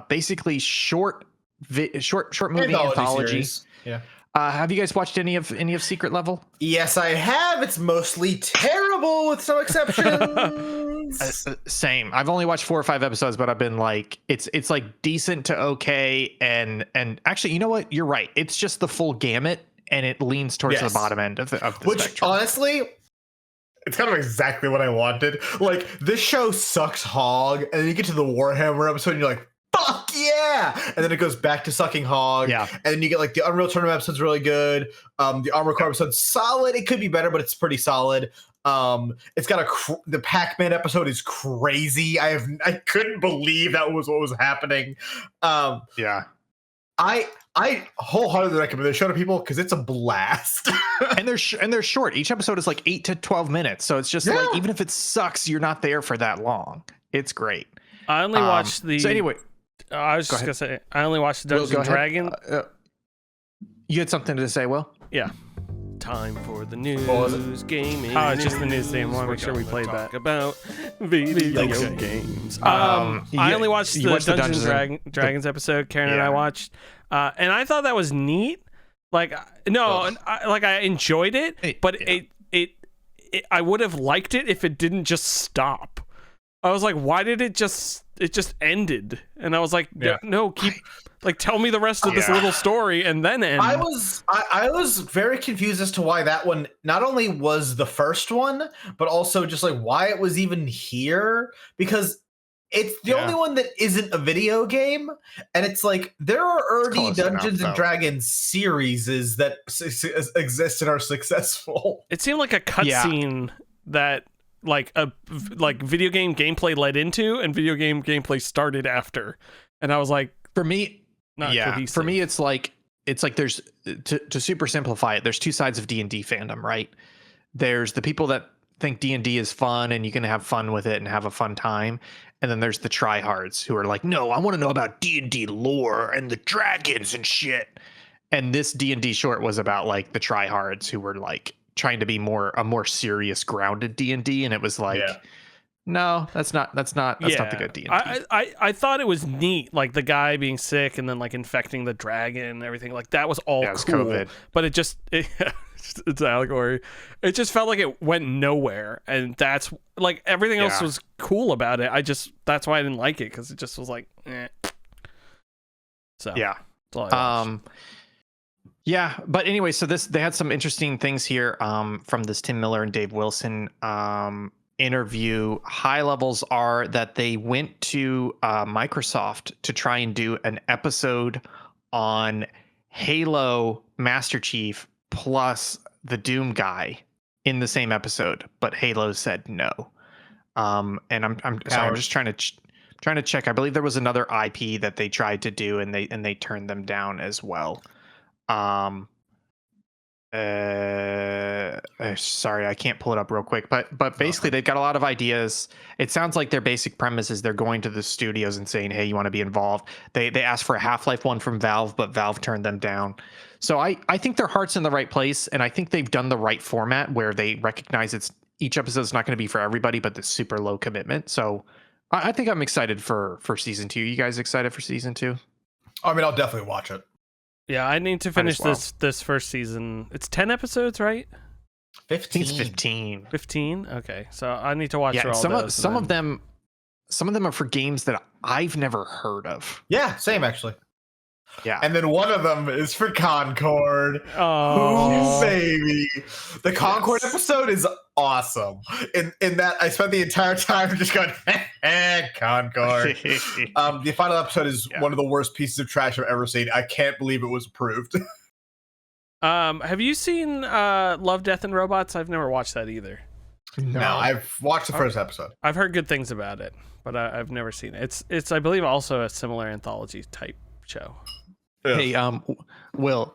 basically short movie anthology. Series. Yeah. Have you guys watched any of Secret Level? Yes, I have. It's mostly terrible with some exceptions. Same. I've only watched 4 or 5 episodes, but I've been like, it's like decent to okay, and actually, you know what? You're right. It's just the full gamut, and it leans towards Yes. the bottom end of the Which spectrum. honestly, it's kind of exactly what I wanted. Like, this show sucks hog, and then you get to the Warhammer episode, and you're like, fuck yeah! And then it goes back to sucking hog. Yeah. And then you get like the Unreal Tournament episode's really good. The Armored Core episode's solid. It could be better, but it's pretty solid. It's got the Pac-Man episode is crazy. I couldn't believe that was what was happening. Yeah. I wholeheartedly recommend this show to people because it's a blast. and they're short. Each episode is like 8 to 12 minutes, so it's just like, even if it sucks, you're not there for that long. It's great. I only watched the. So anyway, I was just gonna say I only watched the Will, Dungeons go and ahead. Dragon. You had something to say, Will? Yeah. Time for the was news gaming. Oh, it's just the news thing. I want to make sure we played that. About video games. I only watched you the watched the Dungeons Dungeons and Dragons episode. Karen and I Yeah. watched, and I thought that was neat. Like, no, I enjoyed it, but it I would have liked it if it didn't just stop. I was like, why did it just ended? And I was like, no, keep tell me the rest of this little story and then end. I was very confused as to why that one not only was the first one, but also just like why it was even here, because it's the only one that isn't a video game, and it's like there are already close Dungeons enough, and though. Dragons series that exist and are successful. It seemed like a cutscene that like video game gameplay led into and video game gameplay started after, and I was like, For me, not cohesive. For me, it's like there's to super simplify it. There's 2 sides of D&D fandom, right? There's the people that think D&D is fun and you can have fun with it and have a fun time, and then there's the tryhards who are like, no, I want to know about D&D lore and the dragons and shit. And this D&D short was about like the tryhards who were like trying to be a more serious, grounded D&D, and it was like, no, that's not the good D&D. I thought it was neat, like the guy being sick and then like infecting the dragon and everything. Like that was all it was cool. COVID. But it's allegory. It just felt like it went nowhere, and that's like everything else was cool about it. That's why I didn't like it, because it just was like, eh. So yeah. That's all I watched. Yeah, but anyway, so they had some interesting things here from this Tim Miller and Dave Wilson interview. High levels are that they went to Microsoft to try and do an episode on Halo Master Chief plus the Doom guy in the same episode, but Halo said no. And I'm sorry, I'm just trying to check. I believe there was another IP that they tried to do, and they turned them down as well. Sorry, I can't pull it up real quick, but basically they've got a lot of ideas. It sounds like their basic premise is they're going to the studios and saying, hey, you want to be involved? They asked for a Half-Life one from Valve, but Valve turned them down. So I think their heart's in the right place, and I think they've done the right format where they recognize each episode's not going to be for everybody, but the super low commitment. So I think I'm excited for season 2. You guys excited for season 2? I mean, I'll definitely watch it. Yeah, I need to finish this first season. It's 10 episodes, right? 15. It's 15. 15? Okay. So I need to watch all those. Some of them are for games that I've never heard of. Yeah, same actually. Yeah. And then one of them is for Concord. Oh, baby. The Concord episode is awesome. In that I spent the entire time just going, Concord. The final episode is one of the worst pieces of trash I've ever seen. I can't believe it was approved. Have you seen Love, Death, and Robots? I've never watched that either. No, I've watched the first episode. I've heard good things about it, but I've never seen it. It's I believe also a similar anthology type show. Yeah. Hey, Will,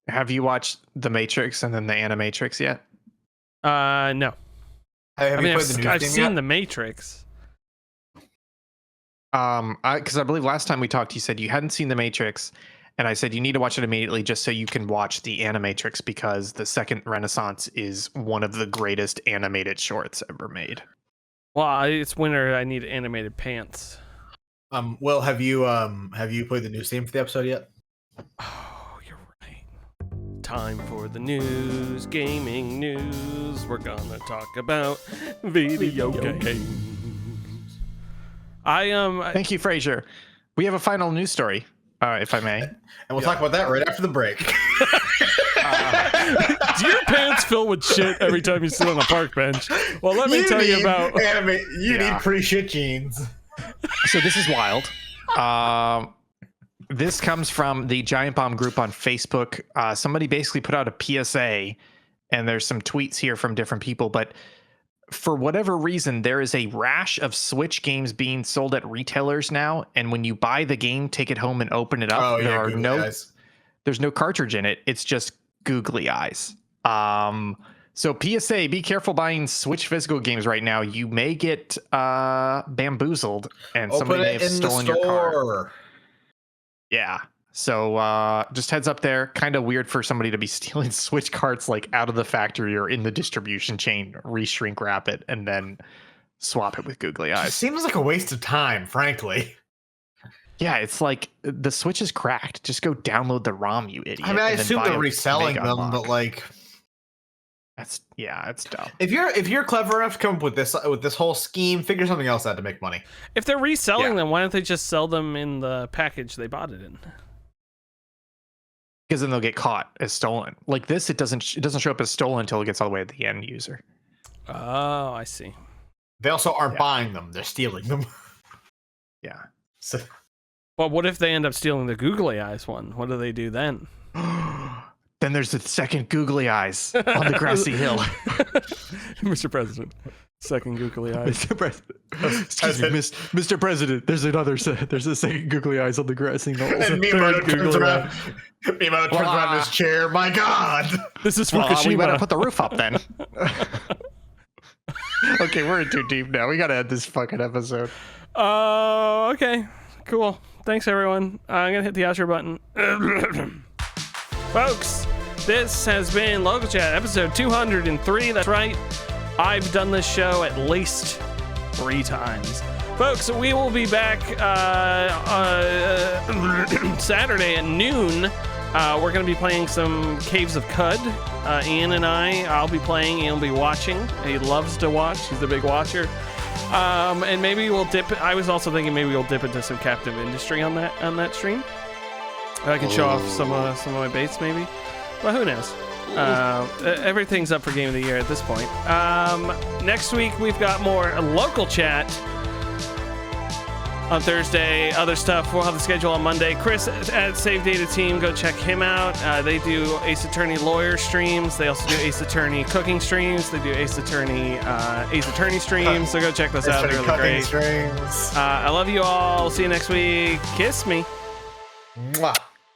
have you watched The Matrix and then The Animatrix yet? No. I've seen The Matrix. Because I believe last time we talked, you said you hadn't seen The Matrix, and I said you need to watch it immediately just so you can watch The Animatrix, because The Second Renaissance is one of the greatest animated shorts ever made. Well, it's winter. I need animated pants. Will, have you played the news theme for the episode yet? Oh, you're right. Time for the news, gaming news. We're gonna talk about video games. Thank you, Fraser. We have a final news story, if I may. And we'll talk about that right after the break. Do your pants fill with shit every time you sit on a park bench? Well, let me tell you about you need pre-shit jeans. So this is wild. This comes from the Giant Bomb group on Facebook. Somebody basically put out a PSA, and there's some tweets here from different people, but for whatever reason, there is a rash of Switch games being sold at retailers now, and when you buy the game, take it home and open it up, there's no cartridge in it. It's just googly eyes. So PSA, be careful buying Switch physical games right now. You may get bamboozled, and somebody may have stolen your card. Yeah. So just heads up there. Kind of weird for somebody to be stealing Switch carts like out of the factory or in the distribution chain, re-shrink wrap it, and then swap it with googly eyes. It seems like a waste of time, frankly. Yeah, it's like the Switch is cracked. Just go download the ROM, you idiot. I mean, I assume they're reselling them, but like... It's dumb. If you're clever enough to come up with this whole scheme, figure something else out to make money. If they're reselling them, why don't they just sell them in the package they bought it in? Because then they'll get caught as stolen. Like this, it doesn't show up as stolen until it gets all the way to the end user. Oh, I see. They also aren't buying them; they're stealing them. Yeah. So, but what if they end up stealing the googly eyes one? What do they do then? Then there's the second googly eyes on the grassy hill. Mr. President, second googly eyes. Mr. President. Excuse me, Mr. President. There's a second googly eyes on the grassy hill. And Miyamoto turns around in his chair. My God, this is Fukushima. We better put the roof up then. Okay, we're in too deep now. We gotta end this fucking episode. Okay, cool. Thanks everyone. I'm gonna hit the outro button. Folks, This has been Local Chat, episode 203. That's right. I've done this show at least 3 times. Folks, we will be back Saturday at noon. We're going to be playing some Caves of Cud. Ian and I'll be playing. Ian will be watching. He loves to watch. He's a big watcher. And maybe we'll dip. I was also thinking maybe we'll dip into some Captive Industry on that stream. I can show off some of my baits, maybe. But who knows? Everything's up for Game of the Year at this point. Next week we've got more Local Chat on Thursday. Other stuff, we'll have the schedule on Monday. Chris at Save Data Team, go check him out. They do Ace Attorney lawyer streams. They also do Ace Attorney cooking streams. They do Ace Attorney streams. So go check those out. They're really great. I love you all. See you next week. Kiss me. Mwah.